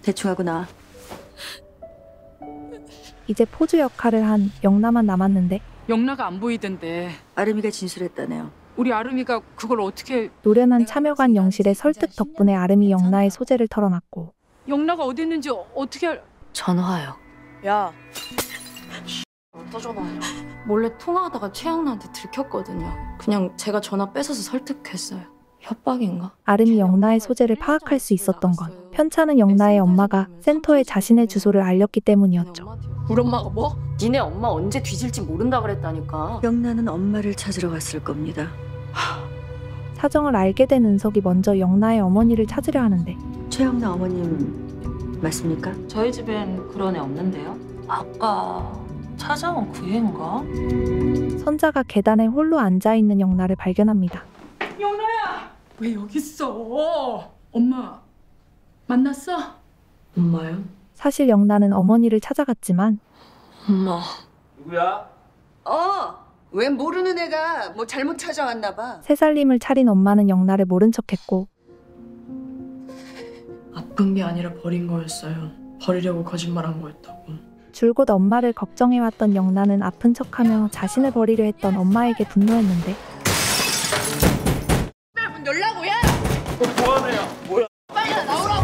대충 하고 나. 이제 포주 역할을 한 영나만 남았는데 영나가 안 보이던데. 아름이가 진술했다네요. 우리 아름이가 그걸 어떻게... 노련한 참여관 영실의 설득 덕분에 아름이 영나의 소재를 털어놨고 영나가 어디 있는지 어떻게... 전화요. 야. 어디다 전화하냐? 몰래 통화하다가 최영나한테 들켰거든요. 그냥 제가 전화 뺏어서 설득했어요. 협박인가? 아름이 영나의 소재를 파악할 수 있었던 건 편찮은 영나의 엄마가 센터에 자신의 주소를 알렸기 때문이었죠. 우리 엄마가 뭐? 니네 엄마 언제 뒤질지 모른다 그랬다니까. 영나는 엄마를 찾으러 갔을 겁니다. 사정을 알게 된 은석이 먼저 영나의 어머니를 찾으려 하는데 최영나 어머님 맞습니까? 저희 집엔 그런 애 없는데요. 아까 찾아온 그 애인가? 선자가 계단에 홀로 앉아있는 영나를 발견합니다. 영나야! 왜 여기 있어? 엄마 만났어? 엄마요? 사실 영나는 어머니를 찾아갔지만 엄마. 누구야? 왜 모르는 애가 뭐 잘못 찾아왔나 봐. 새살림을 차린 엄마는 영나를 모른 척했고 아픈 게 아니라 버린 거였어요. 버리려고 거짓말한 거였다고. 줄곧 엄마를 걱정해왔던 영나는 아픈 척하며 자신을 버리려 했던 엄마에게 분노했는데 문 열라고 야! 뭐하는 애야? 뭐야? 빨리 나오라고!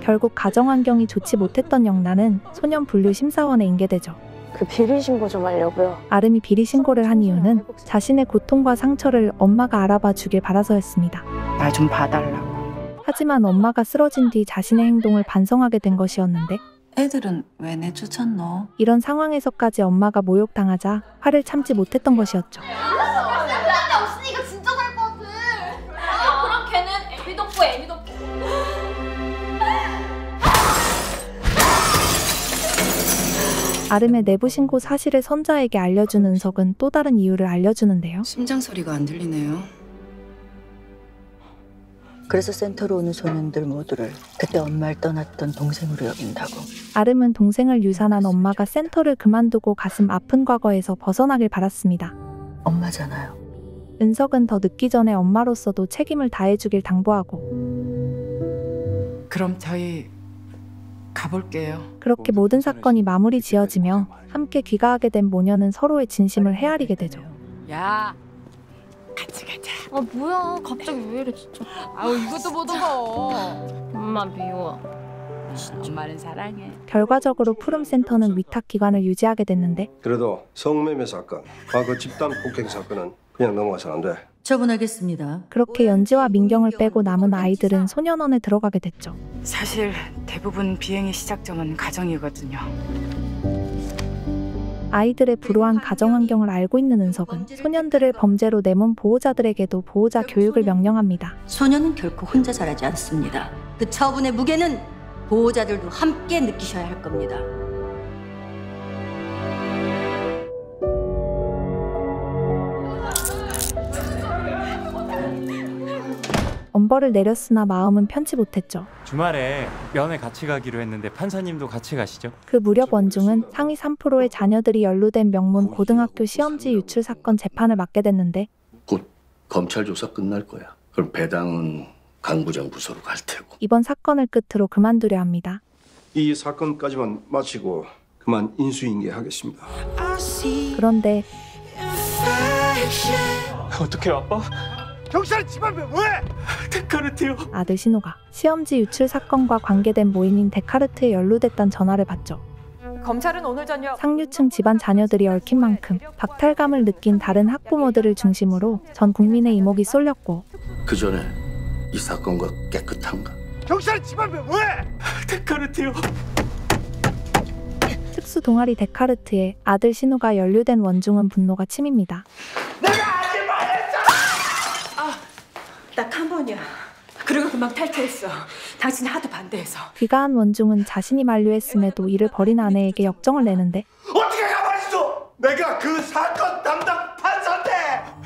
결국 가정환경이 좋지 못했던 영나는 소년분류심사원에 인계되죠. 그 비리 신고 좀 하려고요. 아름이 비리 신고를 한 이유는 자신의 고통과 상처를 엄마가 알아봐 주길 바라서였습니다. 나 좀 봐달라고. 하지만 엄마가 쓰러진 뒤 자신의 행동을 반성하게 된 것이었는데 애들은 왜 내쫓았노? 이런 상황에서까지 엄마가 모욕당하자 화를 참지 못했던 것이었죠. 남자 없으니까 진짜 살 것 같아. 그럼 걔는 애미덕후 애미덕후. 아름의 내부 신고 사실을 선자에게 알려준 은석은 또 다른 이유를 알려주는데요. 심장 소리가 안 들리네요. 그래서 센터로 오는 소년들 모두를 그때 엄마를 떠났던 동생으로 여긴다고. 아름은 동생을 유산한 엄마가 센터를 그만두고 가슴 아픈 과거에서 벗어나길 바랐습니다. 엄마잖아요. 은석은 더 늦기 전에 엄마로서도 책임을 다해주길 당부하고 그럼 저희 가볼게요. 그렇게 모든 사건이 마무리 지어지며 함께 귀가하게 된 모녀는 서로의 진심을 헤아리게 되죠. 야, 같이 가자. 뭐야 갑자기 왜 이래 진짜. 아우 이것도 못 오고. 엄마 미워. 엄마는 사랑해. 결과적으로 푸름센터는 위탁기관을 유지하게 됐는데 그래도 성매매 사건, 과거 집단 폭행 사건은 그냥 넘어가서는 안 돼. 처분하겠습니다. 그렇게 연지와 민경을 빼고 남은 아이들은 소년원에 들어가게 됐죠. 사실 대부분 비행의 시작점은 가정이거든요. 아이들의 불우한 가정환경을 알고 있는 은석은 소년들을 범죄로 내몬 보호자들에게도 보호자 교육을 명령합니다. 소년은 결코 혼자 자라지 않습니다. 그 처분의 무게는 보호자들도 함께 느끼셔야 할 겁니다. 엄벌을 내렸으나 마음은 편치 못했죠. 주말에 면회 같이 가기로 했는데 판사님도 같이 가시죠? 그 무렵 원중은 상위 3%의 자녀들이 연루된 명문 고등학교 시험지 유출 사건 재판을 맡게 됐는데 곧 검찰 조사 끝날 거야. 그럼 배당은 강 부장 부서로 갈 테고. 이번 사건을 끝으로 그만두려 합니다. 이 사건까지만 마치고 그만 인수인계하겠습니다. 그런데 어떻게 아빠? 경찰이 집 앞에 왜? 데카르트요. 아들 신호가 시험지 유출 사건과 관계된 모임인 데카르트에 연루됐다는 전화를 받죠. 검찰은 오늘 저녁 상류층 집안 자녀들이 얽힌 만큼 박탈감을 느낀 다른 학부모들을 중심으로 전 국민의 이목이 쏠렸고 그 전에 이 사건과 깨끗한가? 경찰이 집 앞에 왜? 데카르트요. 특수 동아리 데카르트에 아들 신우가 연루된 원중은 분노가 치밉니다. 딱 한 번이야. 그리고 금방 탈퇴했어. 당신이 하도 반대해서. 귀가한 원중은 자신이 만류했음에도 이를 버린 아내에게 역정을 내는데 어떻게 가만히 있어? 내가 그 사건 담당 판사인데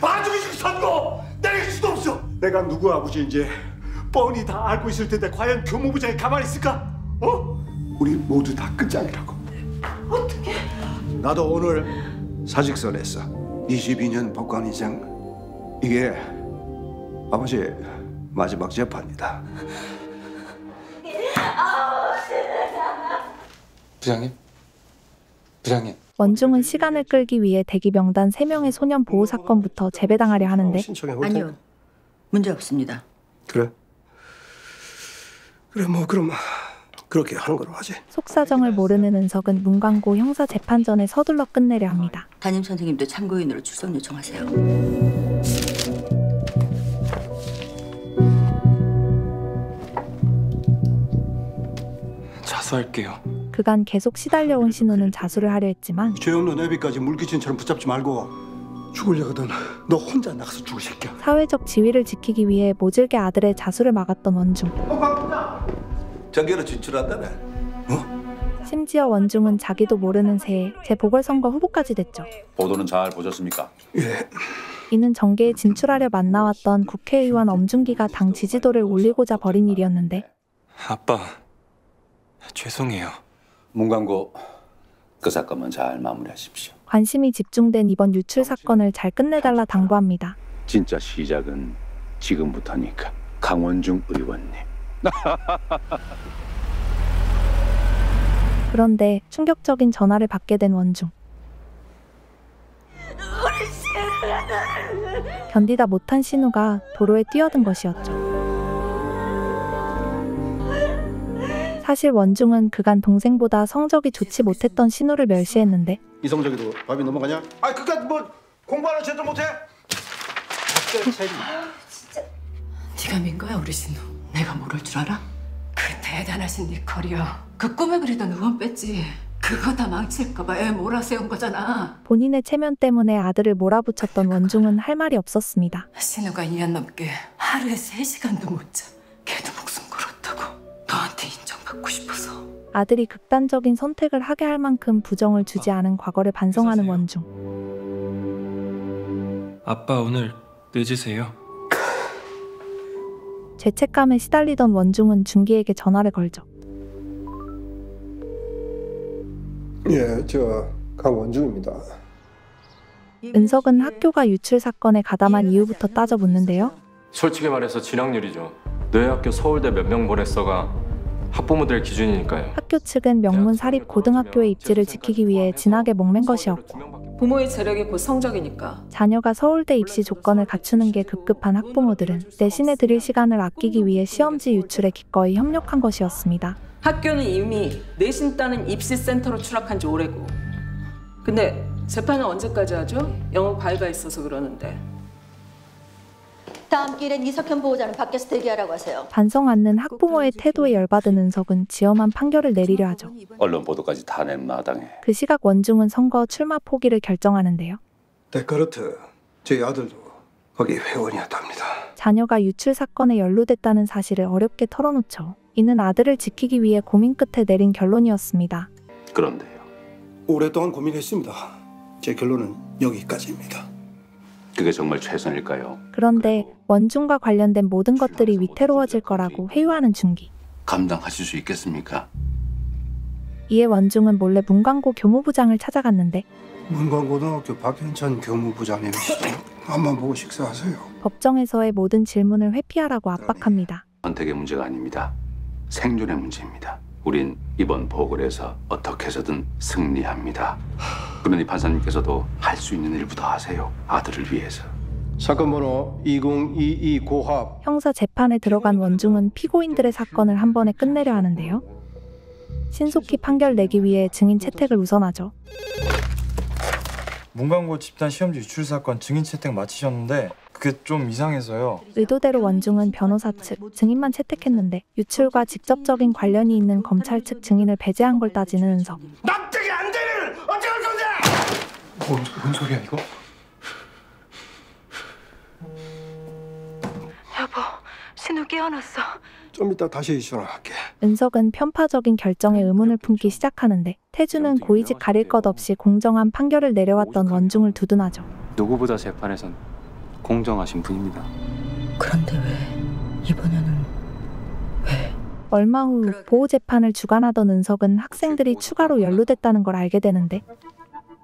봐주기식 선고 내릴 수도 없어. 내가 누구 아버지인지 뻔히 다 알고 있을 텐데 과연 교무부장이 가만히 있을까? 우리 모두 다 끝장이라고. 어떻게? 나도 오늘 사직서 냈어. 22년 법관이장. 이게 아버지 마지막 재판이다. 부장님. 원중은 시간을 끌기 위해 대기 명단 3명의 소년 보호 사건부터 재배당하려 하는데 아니요. 문제 없습니다. 그래 뭐 그럼 그렇게 하는 거로 하지. 속사정을 모르는 은석은 문광고 형사재판전에 서둘러 끝내려 합니다. 담임 선생님도 참고인으로 출석 요청하세요. 자수할게요. 그간 계속 시달려온 신우는 자수를 하려 했지만 죄 없는 애비까지 물귀신처럼 붙잡지 말고 죽으려거든 너 혼자 나가서 죽을 새끼야. 사회적 지위를 지키기 위해 모질게 아들의 자수를 막았던 원중. 정계로 진출한다네. 심지어 원중은 자기도 모르는 새에 재보궐선거 후보까지 됐죠. 보도는 잘 보셨습니까? 예. 이는 정계에 진출하려 만나왔던 국회의원 엄중기가 당 지지도를 올리고자 벌인 일이었는데 아빠, 죄송해요. 문광고 그 사건만 잘 마무리하십시오. 관심이 집중된 이번 유출 사건을 잘 끝내달라 당부합니다. 진짜 시작은 지금부터니까. 강원중 의원님. 그런데 충격적인 전화를 받게 된 원중. 견디다 못한 신우가 도로에 뛰어든 것이었죠. 사실 원중은 그간 동생보다 성적이 좋지 못했던 신우를 멸시했는데 이성적이도 밥이 넘어가냐? 아 그니까 뭐 공부하는 제대로 못해? 진짜. 네가 민 거야 우리 신우. 내가 모를 줄 알아? 그 대단하신 네 커리어. 그 꿈에 그리던 의원 뺐지. 그거 다 망칠까봐 애 몰아세운 거잖아. 본인의 체면 때문에 아들을 몰아붙였던 원중은 할 말이 없었습니다. 신우가 2년 넘게 하루에 3시간도 못 자. 걔도 목숨 걸었다고. 너한테 인정받고 싶어서. 아들이 극단적인 선택을 하게 할 만큼 부정을 주지 않은 과거를 반성하는 원중. 아빠 오늘 늦으세요? 죄책감에 시달리던 원중은 중기에게 전화를 걸죠. 예, 저 강원중입니다. 은석은 학교가 유출 사건에 가담한 이유부터 따져 묻는데요. 솔직히 말해서 진학률이죠. 너희 학교 서울대 몇 명 보냈어가 학부모들 기준이니까요. 학교 측은 명문 사립 고등학교의 입지를 지키기 위해 진학에 목맨 것이었고 부모의 재력이 곧 성적이니까. 자녀가 서울대 입시 조건을 갖추는 게 급급한 학부모들은 내신에 들일 시간을 아끼기 위해 시험지 유출에 기꺼이 협력한 것이었습니다. 학교는 이미 내신 따는 입시센터로 추락한 지 오래고. 근데 재판은 언제까지 하죠? 영어 과외가 있어서 그러는데. 다음 기일엔 이석현 보호자는 밖에서 대기하라고 하세요. 반성 않는 학부모의 태도에 열받은 은석은 지엄한 판결을 내리려 하죠. 언론 보도까지 다 낸 마당에. 그 시각 원중은 선거 출마 포기를 결정하는데요. 데카르트, 제 아들도 거기 회원이었답니다. 자녀가 유출 사건에 연루됐다는 사실을 어렵게 털어놓죠. 이는 아들을 지키기 위해 고민 끝에 내린 결론이었습니다. 그런데요. 오랫동안 고민했습니다. 제 결론은 여기까지입니다. 그게 정말 최선일까요? 그런데 원중과 관련된 모든 것들이 위태로워질 거라고 회유하는 중기. 감당하실 수 있겠습니까? 이에 원중은 몰래 문광고 교무부장을 찾아갔는데 문광고등학교 박현찬 교무부장님이시죠. 앞만 보고 식사하세요. 법정에서의 모든 질문을 회피하라고 압박합니다. 선택의 문제가 아닙니다. 생존의 문제입니다. 우린 이번 보궐에서 어떻게 해서든 승리합니다. 그러니 판사님께서도 할 수 있는 일부터 하세요. 아들을 위해서. 사건 번호 2022 고합. 형사 재판에 들어간 원중은 피고인들의 사건을 한 번에 끝내려 하는데요. 신속히 판결 내기 위해 증인 채택을 우선하죠. 문광고 집단 시험지 유출 사건 증인 채택 마치셨는데 그게 좀 이상해서요. 의도대로 원중은 변호사 측 증인만 채택했는데 유출과 직접적인 관련이 있는 검찰 측 증인을 배제한 걸 따지는 은석. 납득이 안 되면 어쩔 건데? 뭔 소리야 이거? 여보, 신우 깨어났어. 좀 이따 다시 전화할게. 은석은 편파적인 결정에 의문을 품기 시작하는데 태주는 고위직 가릴 것 없이 공정한 판결을 내려왔던 원중을 두둔하죠. 누구보다 재판에선 공정하신 분입니다. 그런데 왜 이번에는 왜? 얼마 후 보호 재판을 주관하던 은석은 학생들이 추가로 연루됐다는 걸 알게 되는데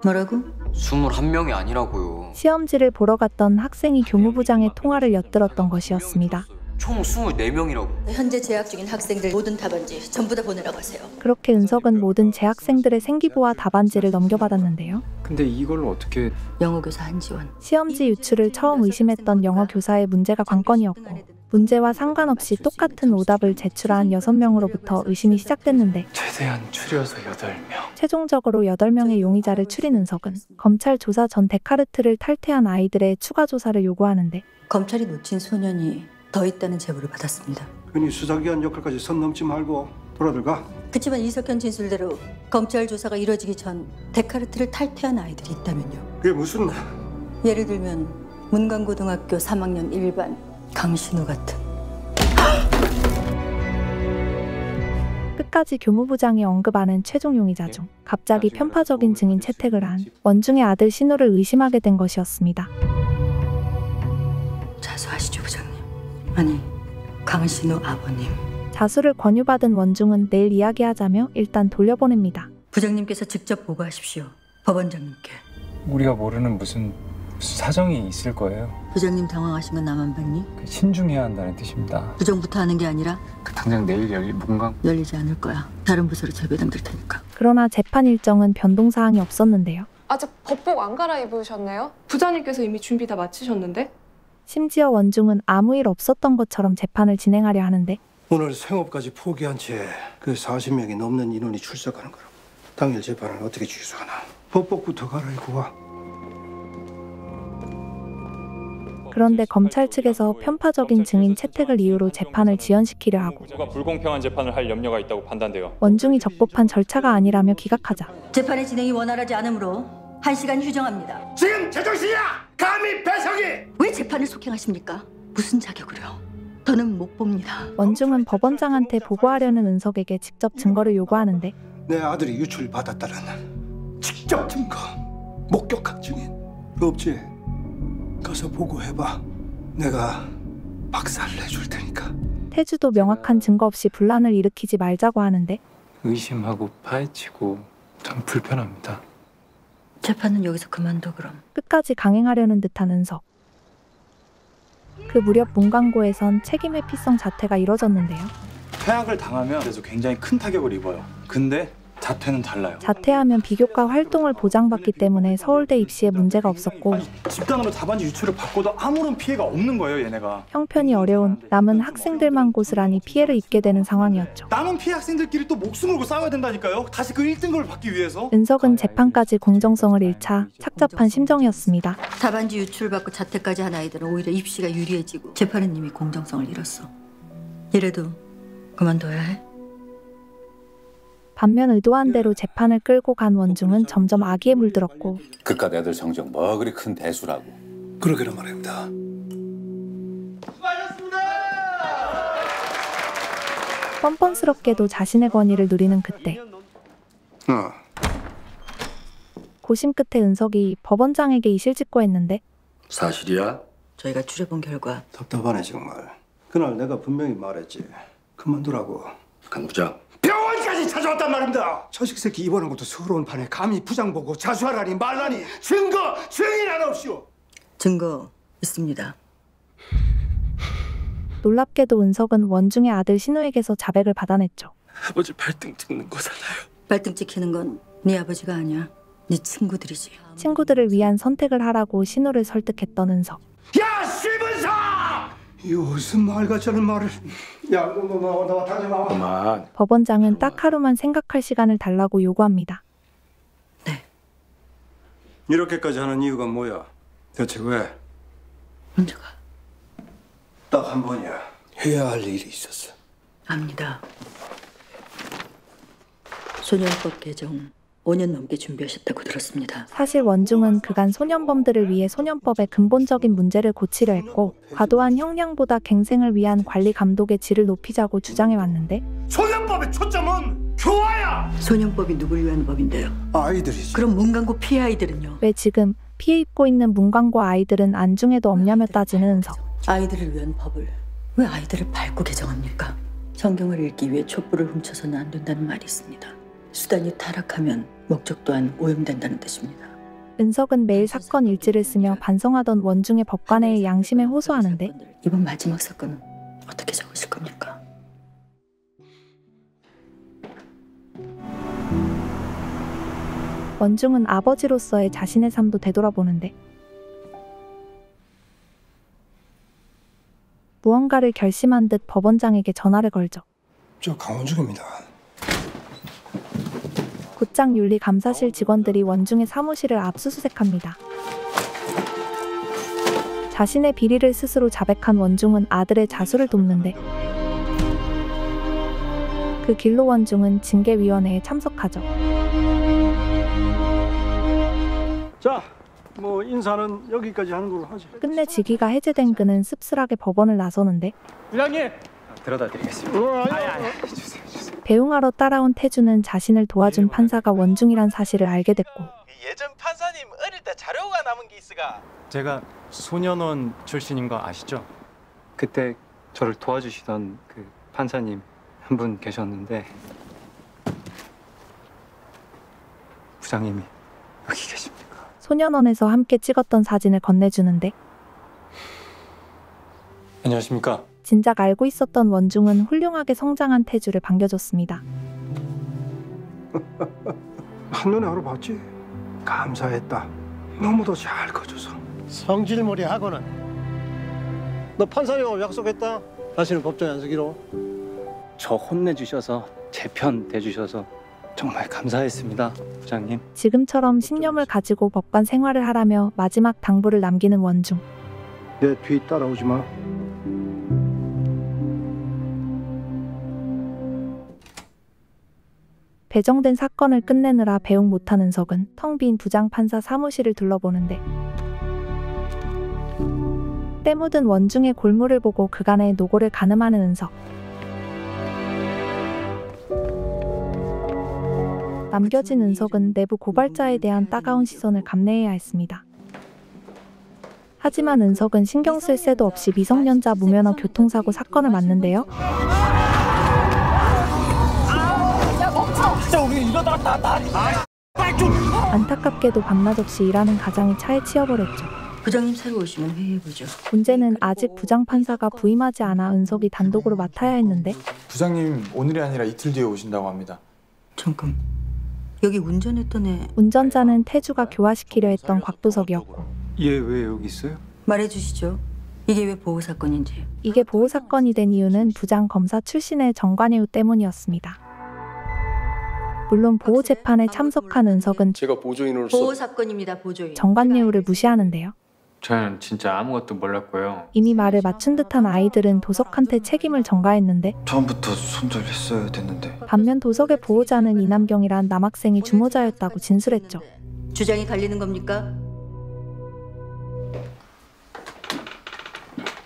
뭐라고? 21명이 아니라고요. 시험지를 보러 갔던 학생이 교무부장의 통화를 엿들었던 것이었습니다. 총 24명이라고. 현재 재학 중인 학생들 모든 답안지 전부 다 보내라고 하세요. 그렇게 은석은 모든 재학생들의 생기부와 답안지를 넘겨받았는데요. 근데 이걸 어떻게... 영어교사 한지원. 시험지 유출을 처음 의심했던 영어교사의 문제가 관건이었고 문제와 상관없이 똑같은 오답을 제출한 6명으로부터 의심이 시작됐는데 최대한 추려서 8명. 최종적으로 8명의 용의자를 추린 은석은 검찰 조사 전 데카르트를 탈퇴한 아이들의 추가 조사를 요구하는데 검찰이 놓친 소년이 더 있다는 제보를 받았습니다. 괜히 수사기관 역할까지 선 넘지 말고 돌아들가. 그치만 이석현 진술대로 검찰 조사가 이뤄지기 전 데카르트를 탈퇴한 아이들이 있다면요. 그게 무슨... 예를 들면 문광고등학교 3학년 1반 강신우 같은. 끝까지 교무부장이 언급하는 최종 용의자 중 갑자기 편파적인 증인 채택을 한 원중의 아들 신우를 의심하게 된 것이었습니다. 자수하시죠, 부장님. 아니, 강신우 아버님. 자수를 권유받은 원중은 내일 이야기하자며 일단 돌려보냅니다. 부장님께서 직접 보고하십시오. 법원장님께. 우리가 모르는 무슨 사정이 있을 거예요. 부장님 당황하신 건 나만 봤니? 신중해야 한다는 뜻입니다. 부정부터 하는 게 아니라 당장 내일 열리지 않을 거야. 다른 부서로 재배당될 테니까. 그러나 재판 일정은 변동사항이 없었는데요. 아직 법복 안 갈아입으셨네요? 부장님께서 이미 준비 다 마치셨는데? 심지어 원중은 아무 일 없었던 것처럼 재판을 진행하려 하는데 오늘 생업까지 포기한 채 그 40명이 넘는 인원이 출석하는 거라고. 당일 재판을 어떻게 취소하나. 법복부터 갈아입고 와. 그런데 검찰 측에서 편파적인 증인 채택을 이유로 재판을 지연시키려 하고 불공평한 재판을 할 염려가 있다고 판단돼요. 원중이 적법한 절차가 아니라며 기각하자 재판의 진행이 원활하지 않으므로 1시간 휴정합니다. 지금 제정신이야! 감히 배석이! 왜 재판을 속행하십니까? 무슨 자격으로요? 더는 못 봅니다. 원중은 법원장한테 보고하려는 은석에게 직접 증거를 요구하는데 내 아들이 유출받았다는 직접 증거, 목격한 증인 없지? 가서 보고해봐. 내가 박살 내줄 테니까. 태주도 명확한 증거 없이 분란을 일으키지 말자고 하는데 의심하고 파헤치고 참 불편합니다. 재판은 여기서 그만둬 그럼. 끝까지 강행하려는 듯한 은석. 그 무렵 문광고에선 책임 회피성 자퇴가 이뤄졌는데요. 퇴학을 당하면 그래서 굉장히 큰 타격을 입어요. 근데 자퇴는 달라요. 자퇴하면 비교과 활동을 보장받기 때문에 서울대 입시에 문제가 없었고 집단으로 답안지 유출을 받고도 아무런 피해가 없는 거예요, 얘네가. 형편이 어려운 남은 학생들만 고스란히 피해를 입게 되는 상황이었죠. 남은 피해 학생들끼리 또 목숨 걸고 싸워야 된다니까요. 다시 그 1등급을 받기 위해서. 은석은 재판까지 공정성을 잃자 착잡한 심정이었습니다. 답안지 유출받고 자퇴까지 한 아이들은 오히려 입시가 유리해지고 재판은 이미 공정성을 잃었어. 이래도 그만둬야 해? 반면 의도한 대로 재판을 끌고 간 원중은 점점 악의에 물들었고 그깟 애들 성적 뭐 그리 큰 대수라고. 그러게나 말입니다. 뻔뻔스럽게도 자신의 권위를 누리는 그때 고심 끝에 은석이 법원장에게 이실직고했는데 사실이야? 저희가 추려본 결과 답답하네 정말. 그날 내가 분명히 말했지. 그만두라고. 강 부장. 병원까지 찾아왔단 말입니다. 자식 새끼 입원한 것도 서러운 판에 감히 부장 보고 자수하라니 말라니. 증거, 증인 하나 없이요. 증거 있습니다. 놀랍게도 은석은 원중의 아들 신우에게서 자백을 받아냈죠. 아버지 발등 찍는 거잖아요. 발등 찍히는 건 네 아버지가 아니야. 네 친구들이지. 친구들을 위한 선택을 하라고 신우를 설득했던 은석. 야, 시분사! 이거 무슨 말 같지 않은 말을. 야, 너 다시 나와. 그만. 법원장은 딱 하루만 생각할 시간을 달라고 요구합니다. 이렇게까지 하는 이유가 뭐야? 대체 왜? 먼저 가. 딱 한 번이야. 해야 할 일이 있었어. 압니다. 소년법 개정 5년 넘게 준비하셨다고 들었습니다. 사실 원중은 그간 소년범들을 위해 소년법의 근본적인 문제를 고치려 했고 과도한 형량보다 갱생을 위한 관리 감독의 질을 높이자고 주장해왔는데 소년법의 초점은 교화야! 소년법이 누굴 위한 법인데요? 아이들이지. 그럼 문광고 피해 아이들은요? 왜 지금 피해 입고 있는 문광고 아이들은 안중에도 없냐며 따지는 은석. 아이들을 위한 법을 왜 아이들을 밟고 개정합니까? 성경을 읽기 위해 촛불을 훔쳐서는 안 된다는 말이 있습니다. 수단이 타락하면 목적 또한 오염된다는 뜻입니다. 은석은 매일 사건 일지를 쓰며 반성하던 원중의 법관의 양심에 호소하는데 이번 마지막 사건은 어떻게 적으실 겁니까? 원중은 아버지로서의 자신의 삶도 되돌아보는데 무언가를 결심한 듯 법원장에게 전화를 걸죠. 저 강원중입니다. 곧장 윤리감사실 직원들이 원중의 사무실을 압수수색합니다. 자신의 비리를 스스로 자백한 원중은 아들의 자수를 돕는데 그 길로 원중은 징계위원회에 참석하죠. 자, 뭐 인사는 여기까지 하는 걸로 하지. 끝내 직위가 해제된 그는 씁쓸하게 법원을 나서는데 부장님! 데려다 드리겠습니다. 주세요. 배웅하러 따라온 태주는 자신을 도와준 판사가 원중이란 사실을 알게 됐고 예전 판사님 어릴 때 자료가 남은 게 있어가. 제가 소년원 출신인 거 아시죠? 그때 저를 도와주시던 그 판사님 한 분 계셨는데 부장님이 여기 계십니까? 소년원에서 함께 찍었던 사진을 건네주는데 안녕하십니까? 진작 알고 있었던 원중은 훌륭하게 성장한 태주를 반겨줬습니다. 한눈에 알아봤지? 감사했다. 너무도 잘 커줘서. 성질머리하고는 너 판사요 약속했다. 다시는 법정에 안 서기로. 저 혼내주셔서 제 편 대주셔서 정말 감사했습니다, 부장님. 지금처럼 신념을 가지고 법관 생활을 하라며 마지막 당부를 남기는 원중. 내 뒤 따라오지 마. 배정된 사건을 끝내느라 배웅 못한 은석은 텅 빈 부장판사 사무실을 둘러보는데 때 묻은 원중의 골물을 보고 그간의 노고를 가늠하는 은석. 남겨진 은석은 내부 고발자에 대한 따가운 시선을 감내해야 했습니다. 하지만 은석은 신경 쓸 새도 없이 미성년자 무면허 교통사고 사건을 맡는데요. 진짜 우리 이러다가 다 안타깝게도 밤낮 없이 일하는 가장이 차에 치여버렸죠. 부장님 새로 오시면 회의해보죠. 문제는 아직 부장판사가 부임하지 않아 은석이 단독으로 맡아야 했는데 부장님 오늘이 아니라 이틀 뒤에 오신다고 합니다. 잠깐, 여기 운전했던 애 운전자는 태주가 교화시키려 했던 곽도석이었고 얘 왜 여기 있어요? 말해주시죠. 이게 왜 보호사건인지. 이게 보호사건이 된 이유는 부장검사 출신의 정관예우 때문이었습니다. 물론 보호재판에 참석한 은석은 제가 보조인으로서 보호사건입니다. 보조인. 정관예우를 무시하는데요. 저는 진짜 아무것도 몰랐고요. 이미 말을 맞춘 듯한 아이들은 도석한테 책임을 전가했는데 처음부터 손절했어야 됐는데. 반면 도석의 보호자는 이남경이란 남학생이 주모자였다고 진술했죠. 주장이 갈리는 겁니까?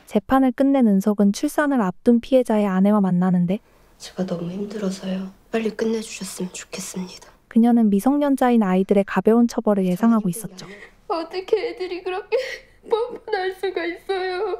재판을 끝낸 은석은 출산을 앞둔 피해자의 아내와 만나는데 제가 너무 힘들어서요. 빨리 끝내주셨으면 좋겠습니다. 그녀는 미성년자인 아이들의 가벼운 처벌을 예상하고 있었죠. 어떻게 애들이 그렇게 뻔뻔할 수가 있어요.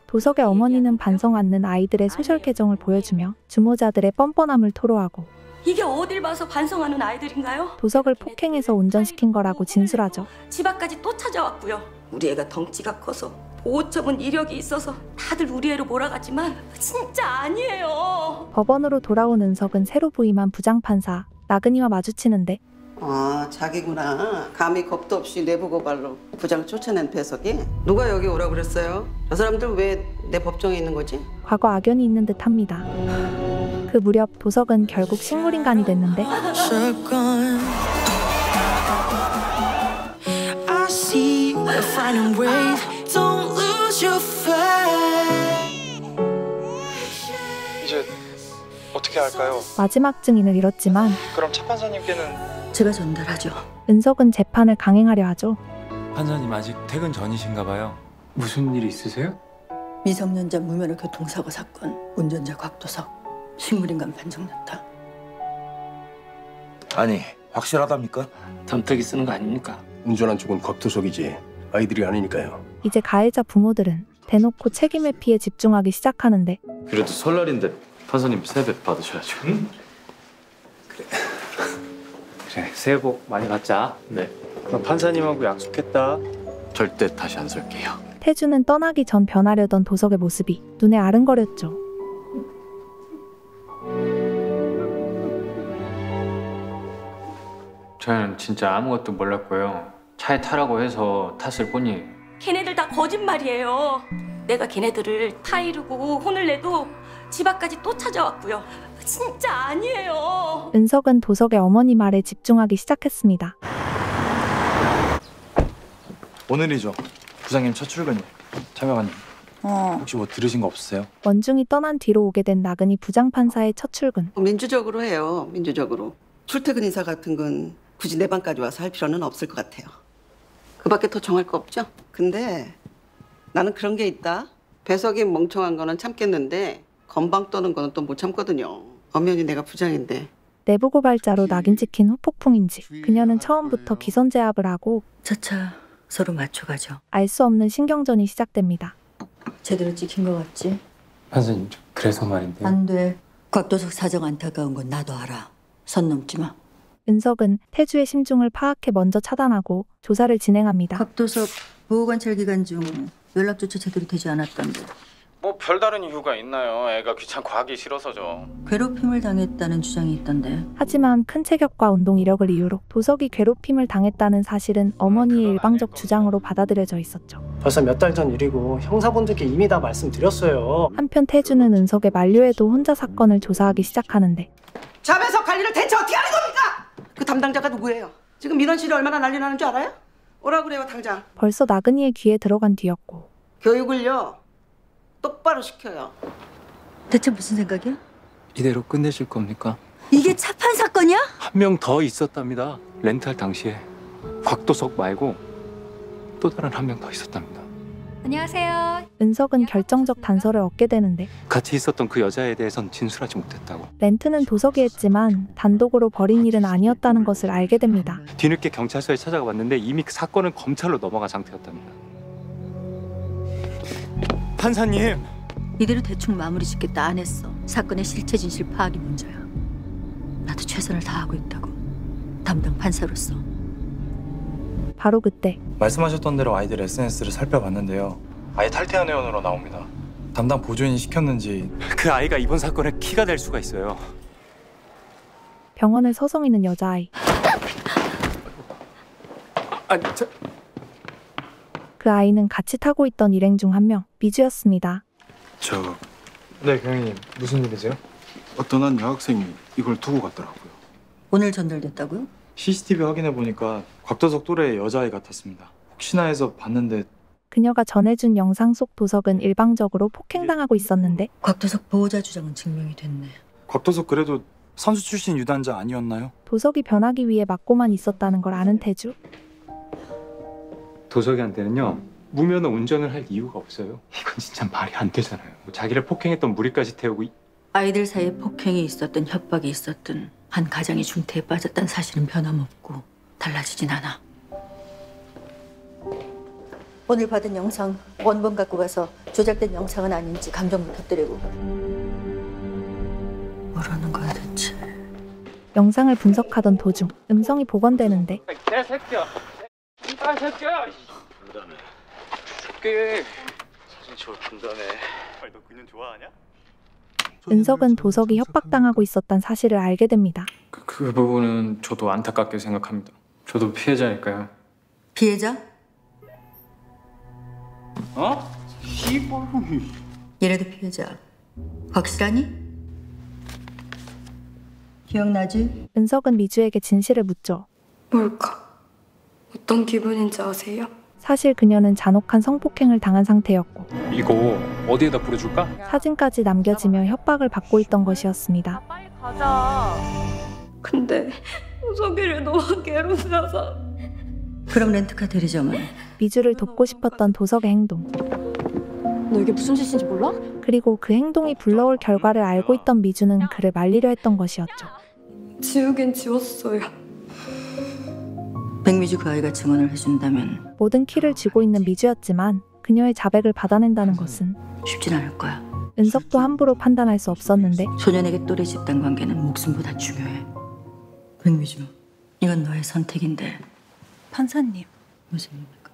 도석의 어머니는 반성 않는 아이들의 소셜 계정을 보여주며 주모자들의 뻔뻔함을 토로하고 이게 어딜 봐서 반성하는 아이들인가요? 도석을 폭행해서 운전시킨 거라고 진술하죠. 집 앞까지 또 찾아왔고요. 우리 애가 덩치가 커서 보호 처분 이력이 있어서 다들 우리 애로 몰아가지만 진짜 아니에요. 법원으로 돌아온 은석은 새로 부임한 부장판사 나근이와 마주치는데 아, 자기구나. 감히 겁도 없이 내부 고발로 부장 쫓아낸 배석이? 누가 여기 오라고 그랬어요? 저 사람들 왜 내 법정에 있는 거지? 과거 악연이 있는 듯합니다. 그 무렵 도석은 결국 식물인간이 됐는데 이제 어떻게 할까요? 마지막 증인을 잃었지만 그럼 차 판사님께는 제가 전달하죠. 은석은 재판을 강행하려 하죠. 판사님 아직 퇴근 전이신가 봐요. 무슨 일 있으세요? 미성년자 무면허 교통사고 사건, 운전자 곽도석, 식물인간 판정났다. 아니 확실하답니까? 덤태기 쓰는 거 아닙니까? 운전한 쪽은 곽도석이지 아이들이 아니니까요. 이제 가해자 부모들은 대놓고 책임의 피해 집중하기 시작하는데 그래도 설날인데 판사님 세배 받으셔야죠. 응? 그래, 새해 복 많이 받자. 네. 나 판사님하고 약속했다. 절대 다시 안 설게요. 태주는 떠나기 전 변하려던 도석의 모습이 눈에 아른거렸죠. 저는 진짜 아무것도 몰랐고요. 차에 타라고 해서 탔을 뿐이에요. 걔네들 다 거짓말이에요. 내가 걔네들을 타이르고 혼을 내도 집 앞까지 또 찾아왔고요. 진짜 아니에요. 은석은 도석의 어머니 말에 집중하기 시작했습니다. 오늘이죠. 부장님 첫 출근이에요. 참여관님. 혹시 뭐 들으신 거 없으세요? 원중이 떠난 뒤로 오게 된 나근이 부장판사의 첫 출근. 민주적으로 해요. 민주적으로. 출퇴근 인사 같은 건 굳이 내 방까지 와서 할 필요는 없을 것 같아요. 그밖에 더 정할 거 없죠? 근데 나는 그런 게 있다. 배석이 멍청한 거는 참겠는데 건방 떠는 거는 또 못 참거든요. 엄연히 내가 부장인데. 내부 고발자로 낙인 찍힌 후폭풍인지 그녀는 처음부터 기선제압을 하고 차차 서로 맞춰가죠. 알 수 없는 신경전이 시작됩니다. 제대로 찍힌 거 같지? 판사님, 그래서 말인데. 안 돼. 곽도석 사정 안타까운 건 나도 알아. 선 넘지 마. 은석은 태주의 심중을 파악해 먼저 차단하고 조사를 진행합니다. 곽도석 보호관찰 기간 중 연락조차 제대로 되지 않았던데. 뭐 별다른 이유가 있나요? 애가 귀찮고 하기 싫어서죠. 괴롭힘을 당했다는 주장이 있던데. 하지만 큰 체격과 운동 이력을 이유로 도석이 괴롭힘을 당했다는 사실은 어머니의 일방적 주장으로 받아들여져 있었죠. 벌써 몇 달 전 일이고 형사분들께 이미 다 말씀드렸어요. 한편 태주는 은석의 만료에도 혼자 사건을 조사하기 시작하는데 자배석 관리를 대체 어떻게 하는 겁니까? 그 담당자가 누구예요? 지금 민원실이 얼마나 난리 나는 줄 알아요? 오라 그래요 당장. 벌써 나근이의 귀에 들어간 뒤였고 교육을요 똑바로 시켜요. 대체 무슨 생각이야? 이대로 끝내실 겁니까? 이게 차판 사건이야? 한 명 더 있었답니다. 렌탈 당시에 곽도석 말고 또 다른 한 명 더 있었답니다. 안녕하세요. 은석은 결정적 단서를 얻게 되는데 같이 있었던 그 여자에 대해선 진술하지 못했다고. 렌트는 도석이 했지만 단독으로 벌인 일은 아니었다는 것을 알게 됩니다. 뒤늦게 경찰서에 찾아가 봤는데 이미 그 사건은 검찰로 넘어간 상태였답니다. 판사님! 이대로 대충 마무리 짓겠다 안 했어. 사건의 실체 진실 파악이 문제야. 나도 최선을 다하고 있다고. 담당 판사로서. 바로 그때 말씀하셨던 대로 아이들 SNS를 살펴봤는데요. 아예 탈퇴한 회원으로 나옵니다. 담당 보조인이 시켰는지 그 아이가 이번 사건의 키가 될 수가 있어요. 병원을 서성이는 여자아이. 그 아이는 같이 타고 있던 일행 중 한 명, 미주였습니다. 네, 경위님. 무슨 일이세요? 어떤 한 여학생이 이걸 두고 갔더라고요. 오늘 전달됐다고요? CCTV 확인해 보니까 곽도석 또래의 여자아이 같았습니다. 혹시나 해서 봤는데 그녀가 전해준 영상 속 도석은 일방적으로 폭행당하고 있었는데 곽도석 보호자 주장은 증명이 됐네. 곽도석 그래도 선수 출신 유단자 아니었나요? 도석이 변하기 위해 막고만 있었다는 걸 아는 태주. 도석이한테는요 무면허 운전을 할 이유가 없어요. 이건 진짜 말이 안 되잖아요. 뭐 자기를 폭행했던 무리까지 태우고 아이들 사이에 폭행이 있었든 협박이 있었든 한 가정이 중태에 빠졌다는 사실은 변함없고 달라지진 않아. 오늘 받은 영상 원본 갖고 가서 조작된 영상은 아닌지 감정 부탁드리고. 뭐라는 거야 대체? 영상을 분석하던 도중 음성이 복원되는데 내 새끼야. 이 새끼야. 그다음에 새끼. 사진 찍어 준다며. 너 그년 좋아하냐? 은석은 도석이 협박당하고 있었단 사실을 알게 됩니다. 그 부분은 저도 안타깝게 생각합니다. 저도 피해자니까요. 피해자? 어? 시벌이. 얘네도 피해자. 확실하니? 기억나지? 은석은 미주에게 진실을 묻죠. 뭘까? 어떤 기분인지 아세요? 사실 그녀는 잔혹한 성폭행을 당한 상태였고 이거 어디에다 뿌려줄까? 사진까지 남겨지며 협박을 받고 있던 것이었습니다. 가자. 근데 우석이를 너무 괴롭혀서. 그럼 렌트카 대리점은? 미주를 돕고 싶었던 도석의 행동. 너 이게 무슨 짓인지 몰라? 그리고 그 행동이 불러올 결과를 알고 있던 미주는 그를 말리려 했던 것이었죠. 지우긴 지웠어요. 백미주 그 아이가 증언을 해준다면 모든 키를 쥐고 있는 미주였지만 그녀의 자백을 받아낸다는 것은 쉽진 않을 거야. 은석도 함부로 판단할 수 없었는데 소년에게 또래 집단 관계는 목숨보다 중요해. 백미주, 이건 너의 선택인데. 판사님. 무슨 일입니까?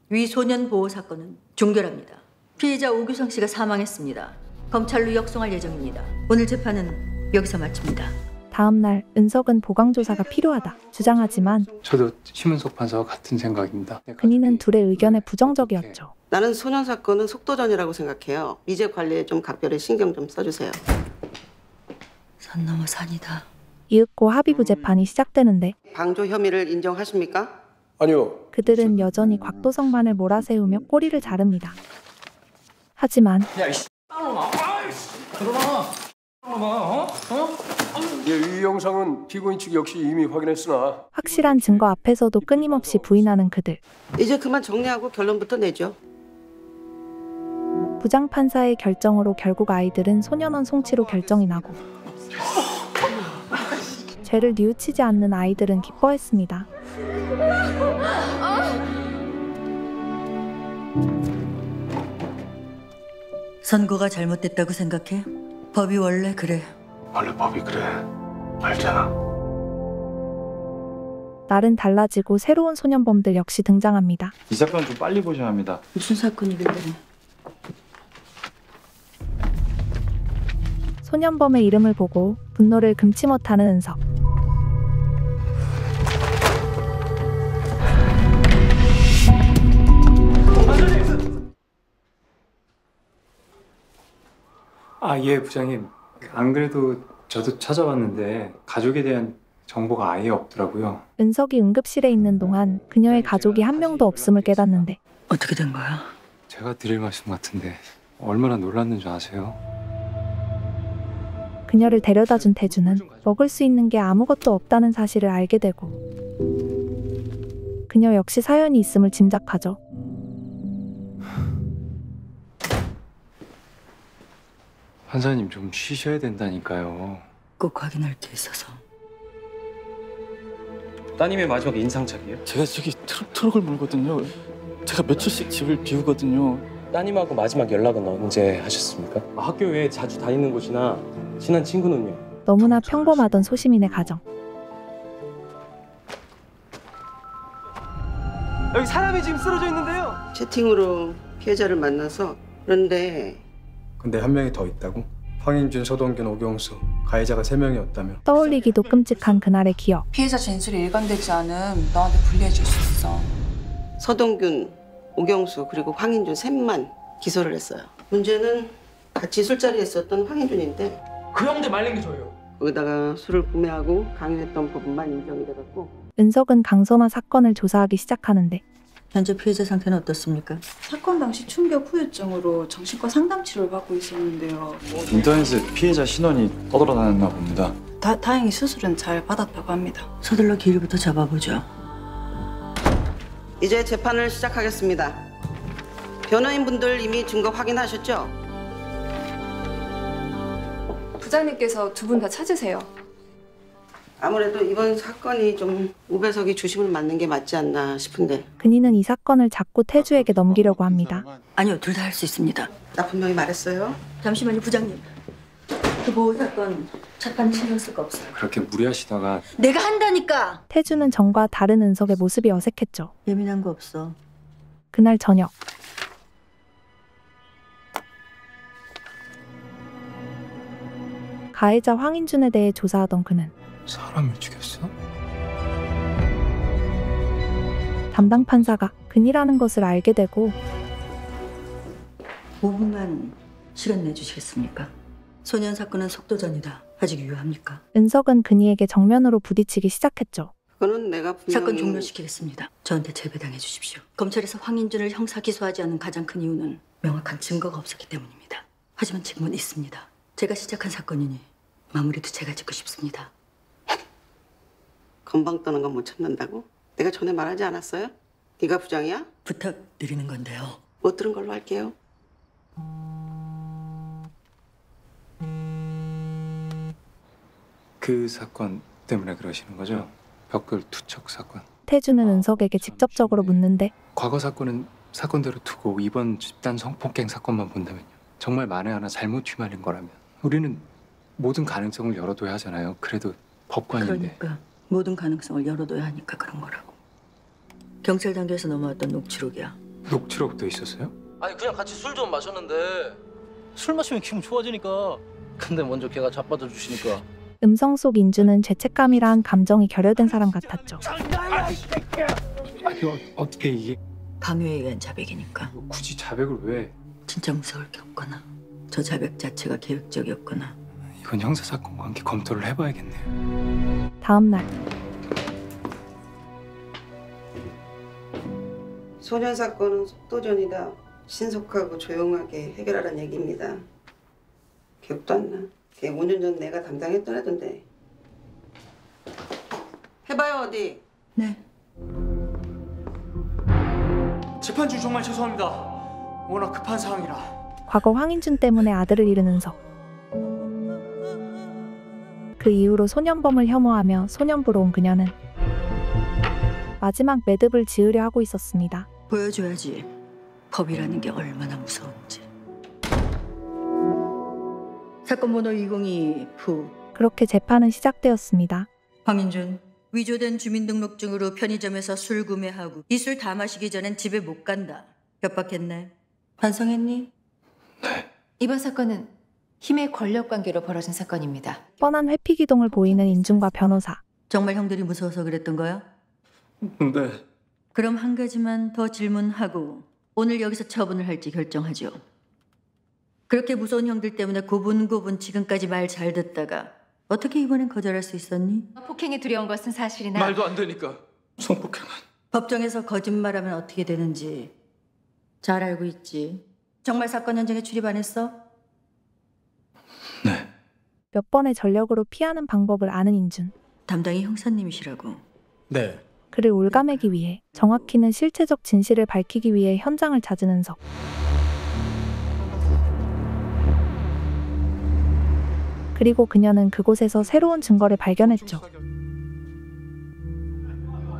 위 소년 보호 사건은 종결합니다. 피해자 오규성 씨가 사망했습니다. 검찰로 역송할 예정입니다. 오늘 재판은 여기서 마칩니다. 다음 날 은석은 보강 조사가 필요하다 주장하지만 저도 심은석 판사와 같은 생각입니다. 근이는 둘의 의견에 부정적이었죠. 나는 소년 사건은 속도전이라고 생각해요. 미제 관리에 좀 각별히 신경 좀 써주세요. 산 넘어 산이다. 이윽고 합의부 재판이 시작되는데 방조 혐의를 인정하십니까? 아니요. 그들은 여전히 곽도성만을 몰아세우며 꼬리를 자릅니다. 하지만 이 영상은 피고인 측 역시 이미 확인했으나 확실한 증거 앞에서도 끊임없이 부인하는 그들. 이제 그만 정리하고 결론부터 내죠. 부장판사의 결정으로 결국 아이들은 소년원 송치로 결정이 나고 죄를 뉘우치지 않는 아이들은 기뻐했습니다. 선고가 잘못됐다고 생각해? 법이 원래 그래. 원래 법이 그래. 알잖아. 날은 달라지고 새로운 소년범들 역시 등장합니다. 이 사건 좀 빨리 보셔야 합니다. 무슨 사건이길래? 소년범의 이름을 보고 분노를 금치 못하는 은석. 예, 부장님. 안 그래도 저도 찾아봤는데 가족에 대한 정보가 아예 없더라고요. 은석이 응급실에 있는 동안 그녀의 가족이 한 명도 없음을 깨닫는데 어떻게 된 거야? 제가 드릴 말씀 같은데 얼마나 놀랐는지 아세요? 그녀를 데려다준 태주는 먹을 수 있는 게 아무것도 없다는 사실을 알게 되고 그녀 역시 사연이 있음을 짐작하죠. 판사님 좀 쉬셔야 된다니까요. 꼭 확인할 게 있어서. 따님의 마지막 인상착이에요? 제가 저기 트럭을 몰거든요. 제가 며칠씩 집을 비우거든요. 따님하고 마지막 연락은 언제 하셨습니까? 학교 외에 자주 다니는 곳이나 친한 친구는요? 너무나 평범하던 소시민의 가정. 여기 사람이 지금 쓰러져 있는데요. 채팅으로 피해자를 만나서 그런데 근데 1명이 더 있다고? 황인준, 서동균, 오경수 가해자가 3명이었다며. 떠올리기도 끔찍한 그날의 기억. 피해자 진술이 일관되지 않음 너한테 불리해 줄 수 있어. 서동균, 오경수 그리고 황인준 셋만 기소를 했어요. 문제는 같이 술자리에 있었던 황인준인데 그 형제 말린 게 저예요. 거기다가 술을 구매하고 강요했던 부분만 인정이 돼갖고 은석은 강선화 사건을 조사하기 시작하는데 현재 피해자 상태는 어떻습니까? 사건 당시 충격 후유증으로 정신과 상담 치료를 받고 있었는데요. 인터넷에 피해자 신원이 떠돌아다녔나 봅니다. 다행히 수술은 잘 받았다고 합니다. 서둘러 길부터 잡아보죠. 이제 재판을 시작하겠습니다. 변호인분들 이미 증거 확인하셨죠? 부장님께서 두 분 다 찾으세요. 아무래도 이번 사건이 좀 우배석이 주심을 맞는 게 맞지 않나 싶은데. 근이는 이 사건을 자꾸 태주에게 넘기려고 합니다. 아니요, 둘 다 할 수 있습니다. 나 분명히 말했어요. 잠시만요, 부장님. 그 보호 사건 재판 신경 쓸 거 없어요. 그렇게 무리하시다가 내가 한다니까. 태주는 전과 다른 은석의 모습이 어색했죠. 예민한 거 없어. 그날 저녁. 가해자 황인준에 대해 조사하던 그는 사람을 죽였어? 담당 판사가 근이라는 것을 알게 되고 5분만 시간 내주시겠습니까? 소년 사건은 속도전이다. 아직 유효합니까? 은석은 근이에게 정면으로 부딪히기 시작했죠. 그거는 내가 분명히... 사건 종료시키겠습니다. 저한테 재배당해 주십시오. 검찰에서 황인준을 형사 기소하지 않은 가장 큰 이유는 명확한 증거가 없었기 때문입니다. 하지만 지금은 있습니다. 제가 시작한 사건이니 마무리도 제가 짓고 싶습니다. 건방 떠는 건 못 참는다고? 내가 전에 말하지 않았어요? 네가 부장이야? 부탁드리는 건데요. 못 들은 걸로 할게요. 그 사건 때문에 그러시는 거죠? 벽돌 투척 사건. 태주는 은석에게 직접적으로 묻는데 과거 사건은 사건대로 두고 이번 집단 성폭행 사건만 본다면요. 정말 만에 하나 잘못 휘말린 거라면 우리는 모든 가능성을 열어둬야 하잖아요. 그래도 법관인데. 그러니까 모든 가능성을 열어둬야 하니까 그런 거라고. 경찰 단계에서 넘어왔던 녹취록이야. 녹취록도 있었어요? 아니 그냥 같이 술 좀 마셨는데 술 마시면 기분 좋아지니까. 근데 먼저 걔가 자빠져 주시니까. 음성 속 인주는 죄책감이란 감정이 결여된 사람 같았죠. 아니 어떻게 이게 강요에 의한 자백이니까. 굳이 자백을 왜? 진짜 무서울 게 없거나 저 자백 자체가 계획적이었거나. 이건 형사사건과 함께 검토를 해봐야겠네요. 다음 날 소년 사건은 속도전이다. 신속하고 조용하게 해결하라는 얘기입니다. 기억도 안 나. 걔 5년 전 내가 담당했던 애던데. 해봐요 어디. 네. 재판중 정말 죄송합니다. 워낙 급한 상황이라. 과거 황인준 때문에 아들을 잃은 은석. 그 이후로 소년범을 혐오하며 소년부로 온 그녀는 마지막 매듭을 지으려 하고 있었습니다. 보여줘야지. 법이라는 게 얼마나 무서운지. 사건 번호 202 부. 그렇게 재판은 시작되었습니다. 황인준, 위조된 주민등록증으로 편의점에서 술 구매하고 이 술 다 마시기 전엔 집에 못 간다. 협박했네. 반성했니? 이번 사건은 힘의 권력 관계로 벌어진 사건입니다. 뻔한 회피기동을 보이는 인준과 변호사. 정말 형들이 무서워서 그랬던 거야? 네. 그럼 한 가지만 더 질문하고 오늘 여기서 처분을 할지 결정하죠. 그렇게 무서운 형들 때문에 고분고분 지금까지 말 잘 듣다가 어떻게 이번엔 거절할 수 있었니? 폭행이 두려운 것은 사실이나 말도 안 되니까. 성폭행은. 법정에서 거짓말하면 어떻게 되는지 잘 알고 있지. 정말 사건 현장에 출입 안 했어? 몇 번의 전력으로 피하는 방법을 아는 인준. 담당이 형사님이시라고. 네. 그를 올가매기 위해, 정확히는 실체적 진실을 밝히기 위해 현장을 찾은 은석. 그리고 그녀는 그곳에서 새로운 증거를 발견했죠.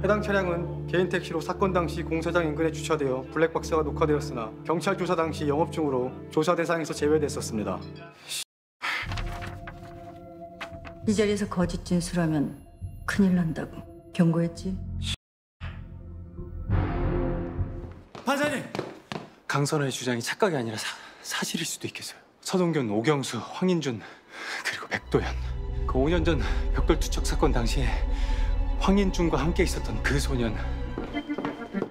해당 차량은 개인 택시로 사건 당시 공사장 인근에 주차되어 블랙박스가 녹화되었으나 경찰 조사 당시 영업 중으로 조사 대상에서 제외됐었습니다. 이 자리에서 거짓 진술하면 큰일 난다고 경고했지? 판사님! 강선호의 주장이 착각이 아니라 사실일 수도 있겠어요. 서동균, 오경수, 황인준, 그리고 백도현. 그 5년 전 벽돌 투척 사건 당시에 황인준과 함께 있었던 그 소년.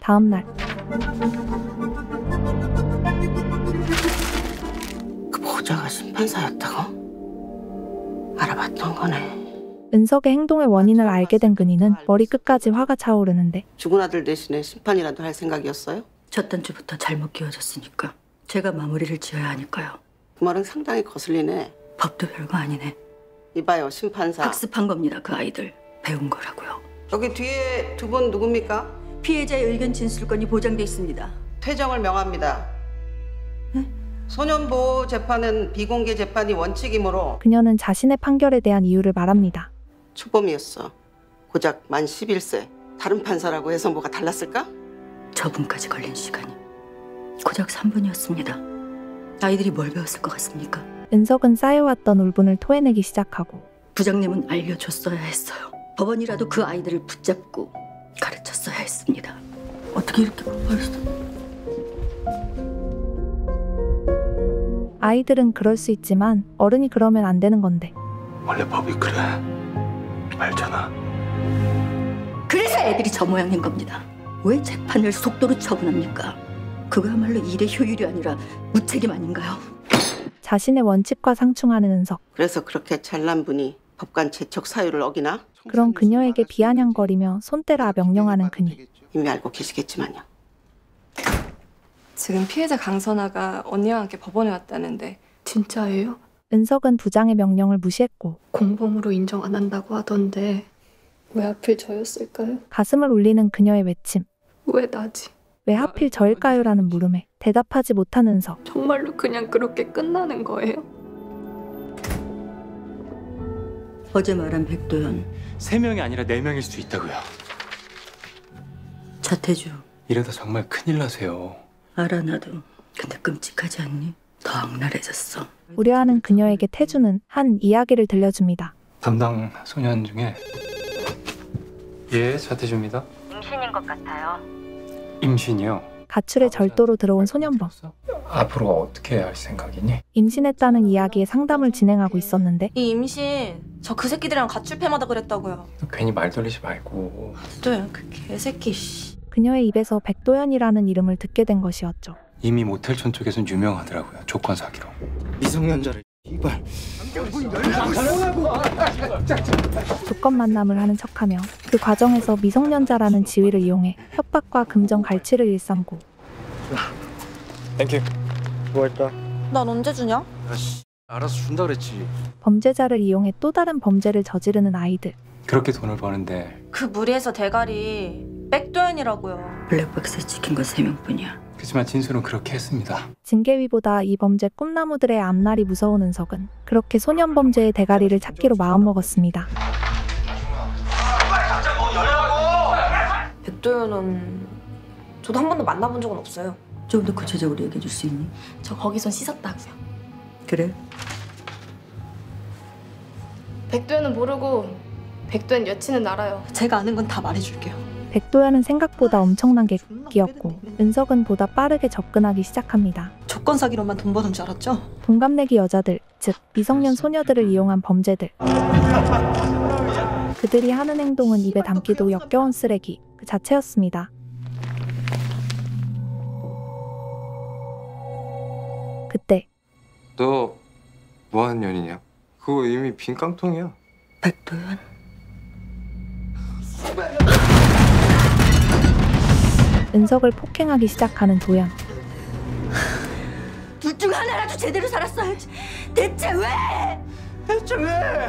다음 날 그 보호자가 심판사였다고? 알아봤던 거네. 은석의 행동의 원인을 알게 된 근이는 머리끝까지 화가 차오르는데 죽은 아들 대신에 심판이라도 할 생각이었어요? 첫 단추부터 잘못 끼워졌으니까 제가 마무리를 지어야 하니까요. 그 말은 상당히 거슬리네. 법도 별거 아니네. 이봐요, 심판사. 학습한 겁니다, 그 아이들. 배운 거라고요. 여기 뒤에 두 분 누굽니까? 피해자의 의견 진술권이 보장돼 있습니다. 퇴정을 명합니다. 소년보호 재판은 비공개 재판이 원칙이므로 그녀는 자신의 판결에 대한 이유를 말합니다. 초범이었어. 고작 만 11세. 다른 판사라고 해서 뭐가 달랐을까? 저분까지 걸린 시간이 고작 3분이었습니다. 아이들이 뭘 배웠을 것 같습니까? 은석은 쌓여왔던 울분을 토해내기 시작하고 부장님은 알려줬어야 했어요. 법원이라도 그 아이들을 붙잡고 가르쳤어야 했습니다. 어떻게 이렇게 벌써... 아이들은 그럴 수 있지만 어른이 그러면 안 되는 건데. 원래 법이 그래. 알잖아. 그래서 애들이 저 모양인 겁니다. 왜 재판을 속도로 처분합니까? 그거야말로 일의 효율이 아니라 무책임 아닌가요? 자신의 원칙과 상충하는 은석. 그래서 그렇게 잘난 분이 법관 제척 사유를 어기나? 그런 그녀에게 비아냥거리며 손때라 명령하는 그니. 이미 알고 계시겠지만요. 지금 피해자 강선아가 언니와 함께 법원에 왔다는데 진짜예요? 은석은 부장의 명령을 무시했고 공범으로 인정 안 한다고 하던데 왜 하필 저였을까요? 가슴을 울리는 그녀의 외침. 왜 나지? 왜 하필 저일까요? 라는 물음에 대답하지 못한 은석. 정말로 그냥 그렇게 끝나는 거예요? 어제 말한 백도현 3명이 아니라 4명일 수 있다고요. 차태주. 이러다 정말 큰일 나세요. 알아 나도. 근데 끔찍하지 않니? 더 악랄해졌어. 우려하는 그녀에게 태주는 한 이야기를 들려줍니다. 담당 소년 중에 예, 차태주입니다. 임신인 것 같아요. 임신이요? 가출에 절도로 들어온 소년범. 앞으로 어떻게 할 생각이니? 임신했다는 이야기에 상담을 진행하고 있었는데 이 임신 저 그 새끼들이랑 가출팸하다 그랬다고요. 괜히 말 돌리지 말고. 백도연 그 개새끼 씨. 그녀의 입에서 백도연이라는 이름을 듣게 된 것이었죠. 이미 모텔촌 쪽에선 유명하더라고요. 조건 사기로. 미성년자를 이발. 조건 만남을 하는 척하며 그 과정에서 미성년자라는 지위를 이용해 협박과 금전 갈취를 일삼고. 땡큐. 수고했다. 난 언제 주냐? 알아서 준다 그랬지. 범죄자를 이용해 또 다른 범죄를 저지르는 아이들. 그렇게 돈을 버는데 그 무리에서 대가리 백도연이라고요. 블랙박스에 찍힌 건 3명뿐이야. 그렇지만 진술은 그렇게 했습니다. 징계위보다 이 범죄 꿈나무들의 앞날이 무서운 은석은 그렇게 소년범죄의 대가리를 찾기로 마음먹었습니다. 백도연은 저도 한 번도 만나본 적은 없어요. 좀 더 구체적으로 얘기해 줄 수 있니? 저 거기선 씻었다고요. 그래? 백도연은 모르고 백도연 여친은 알아요. 제가 아는 건 다 말해줄게요. 백도연은 생각보다 엄청난 게 끼었고 은석은 보다 빠르게 접근하기 시작합니다. 조건 사기로만 돈 버는 줄 알았죠? 동갑내기 여자들, 즉 미성년 소녀들을 이용한 범죄들. 그들이 하는 행동은 입에 담기도 역겨운 쓰레기 그 자체였습니다. 그때 너 뭐하는 년이냐? 그거 이미 빈 깡통이야. 백도연? 은석을 폭행하기 시작하는 도연. 둘 중 하나라도 제대로 살았어야지. 대체 왜? 대체 왜?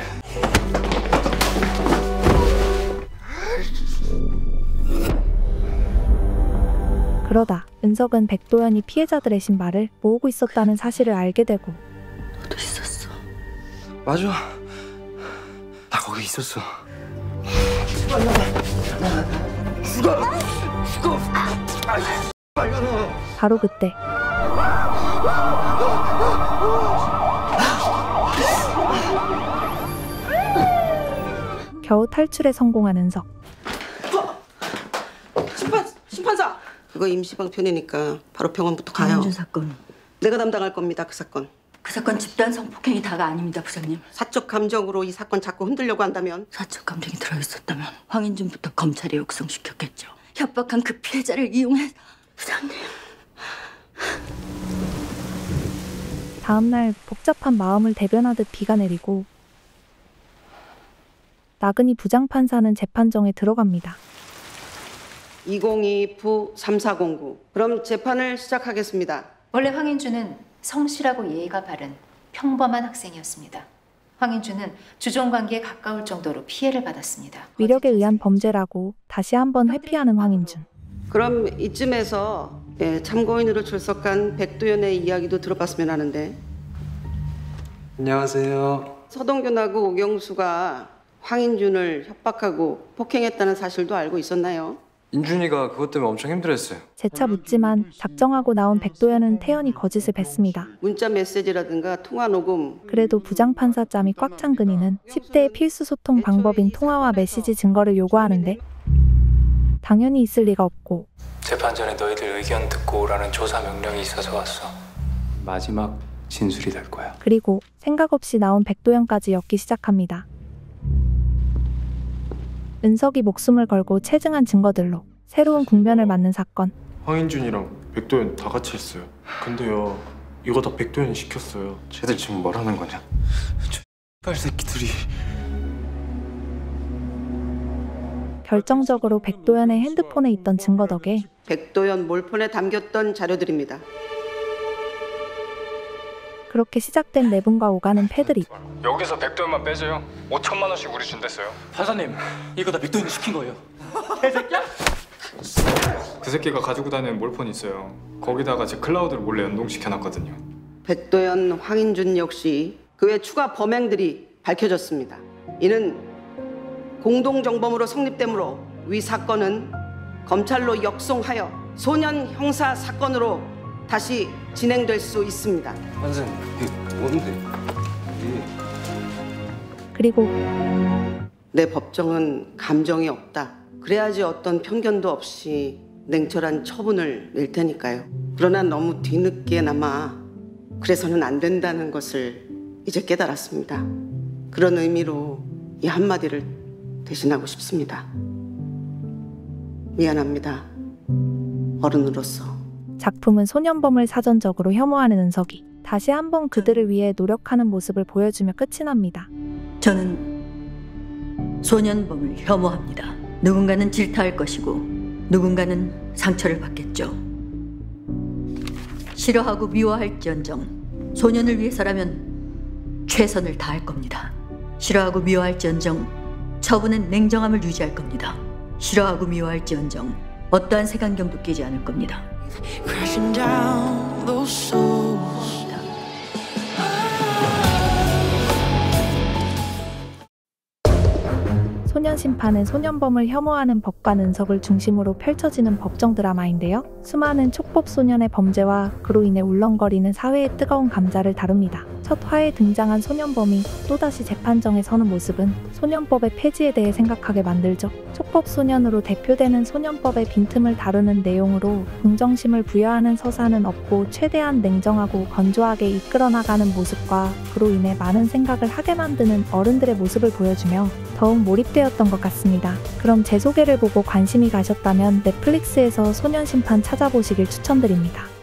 그러다 은석은 백도연이 피해자들의 신발을 모으고 있었다는 사실을 알게 되고. 너도 있었어. 맞아. 나 거기 있었어. 죽어. 바로 그때 겨우 탈출에 성공한 은석. 심판사. 그거 임시방편이니까 바로 병원부터 가요. 강현준 사건. 내가 담당할 겁니다. 그 사건. 그 사건 집단 성폭행이 다가 아닙니다, 부장님. 사적 감정으로 이 사건 자꾸 흔들려고 한다면? 사적 감정이 들어있었다면 황인준부터 검찰에 육성시켰겠죠. 협박한 그 피해자를 이용해. 부장님. 다음날 복잡한 마음을 대변하듯 비가 내리고 나그니 부장판사는 재판정에 들어갑니다. 2029-3409. 그럼 재판을 시작하겠습니다. 원래 황인주는 성실하고 예의가 바른 평범한 학생이었습니다. 황인주는 주종관계에 가까울 정도로 피해를 받았습니다. 위력에 의한 범죄라고 다시 한번 회피하는 황인준. 그럼 이쯤에서 참고인으로 출석한 백도연의 이야기도 들어봤으면 하는데. 안녕하세요. 서동균하고 오경수가 황인준을 협박하고 폭행했다는 사실도 알고 있었나요? 인준이가 그것 때문에 엄청 힘들었어요. 재차 묻지만 작정하고 나온 백도연은 태연이 거짓을 뱉습니다. 문자 메시지라든가 통화 녹음. 그래도 부장판사 짬이 꽉 찬 근이는 10대의 필수 소통 방법인 통화와 메시지 증거를 요구하는데 당연히 있을 리가 없고. 재판 전에 너희들 의견 듣고 오라는 조사 명령이 있어서 왔어. 마지막 진술이 될 거야. 그리고 생각 없이 나온 백도연까지 엮기 시작합니다. 은석이 목숨을 걸고 체증한 증거들로 새로운 국면을 맞는 사건. 황인준이랑 백도연 다 같이 했어요. 근데요, 이거 다 백도연이 시켰어요. 쟤들 지금 뭘 하는 거냐? 저 새끼들이. 결정적으로 백도연의 핸드폰에 있던 증거 덕에 백도연 몰폰에 담겼던 자료들입니다. 그렇게 시작된 내분과 오가는 패드립. 여기서 백도연만 빼줘요. 5천만 원씩 우리 준댔어요. 판사님, 이거 다 백도연이 시킨 거예요. 개새끼야? 그 새끼가 가지고 다니는 몰폰이 있어요. 거기다가 제 클라우드를 몰래 연동시켜놨거든요. 백도연, 황인준 역시 그 외 추가 범행들이 밝혀졌습니다. 이는 공동정범으로 성립되므로 위 사건은 검찰로 역송하여 소년 형사 사건으로 다시 진행될 수 있습니다. 판사님, 이게 뭔데? 그리고 내 법정은 감정이 없다. 그래야지 어떤 편견도 없이 냉철한 처분을 낼 테니까요. 그러나 너무 뒤늦게나마 그래서는 안 된다는 것을 이제 깨달았습니다. 그런 의미로 이 한마디를 대신하고 싶습니다. 미안합니다. 어른으로서. 작품은 소년범을 사전적으로 혐오하는 은석이 다시 한번 그들을 위해 노력하는 모습을 보여주며 끝이 납니다. 저는 소년범을 혐오합니다. 누군가는 질타할 것이고 누군가는 상처를 받겠죠. 싫어하고 미워할지언정 소년을 위해서라면 최선을 다할 겁니다. 싫어하고 미워할지언정 처분은 냉정함을 유지할 겁니다. 싫어하고 미워할지언정 어떠한 색안경도 끼지 않을 겁니다. 소년심판은 소년범을 혐오하는 법관 은석을 중심으로 펼쳐지는 법정 드라마인데요. 수많은 촉법 소년의 범죄와 그로 인해 울렁거리는 사회의 뜨거운 감자를 다룹니다. 첫 화에 등장한 소년범이 또다시 재판정에 서는 모습은 소년법의 폐지에 대해 생각하게 만들죠. 촉법 소년으로 대표되는 소년법의 빈틈을 다루는 내용으로 공정심을 부여하는 서사는 없고 최대한 냉정하고 건조하게 이끌어 나가는 모습과 그로 인해 많은 생각을 하게 만드는 어른들의 모습을 보여주며 더욱 몰입되었던 것 같습니다. 그럼 제 소개를 보고 관심이 가셨다면 넷플릭스에서 소년심판 찾아보시길 추천드립니다.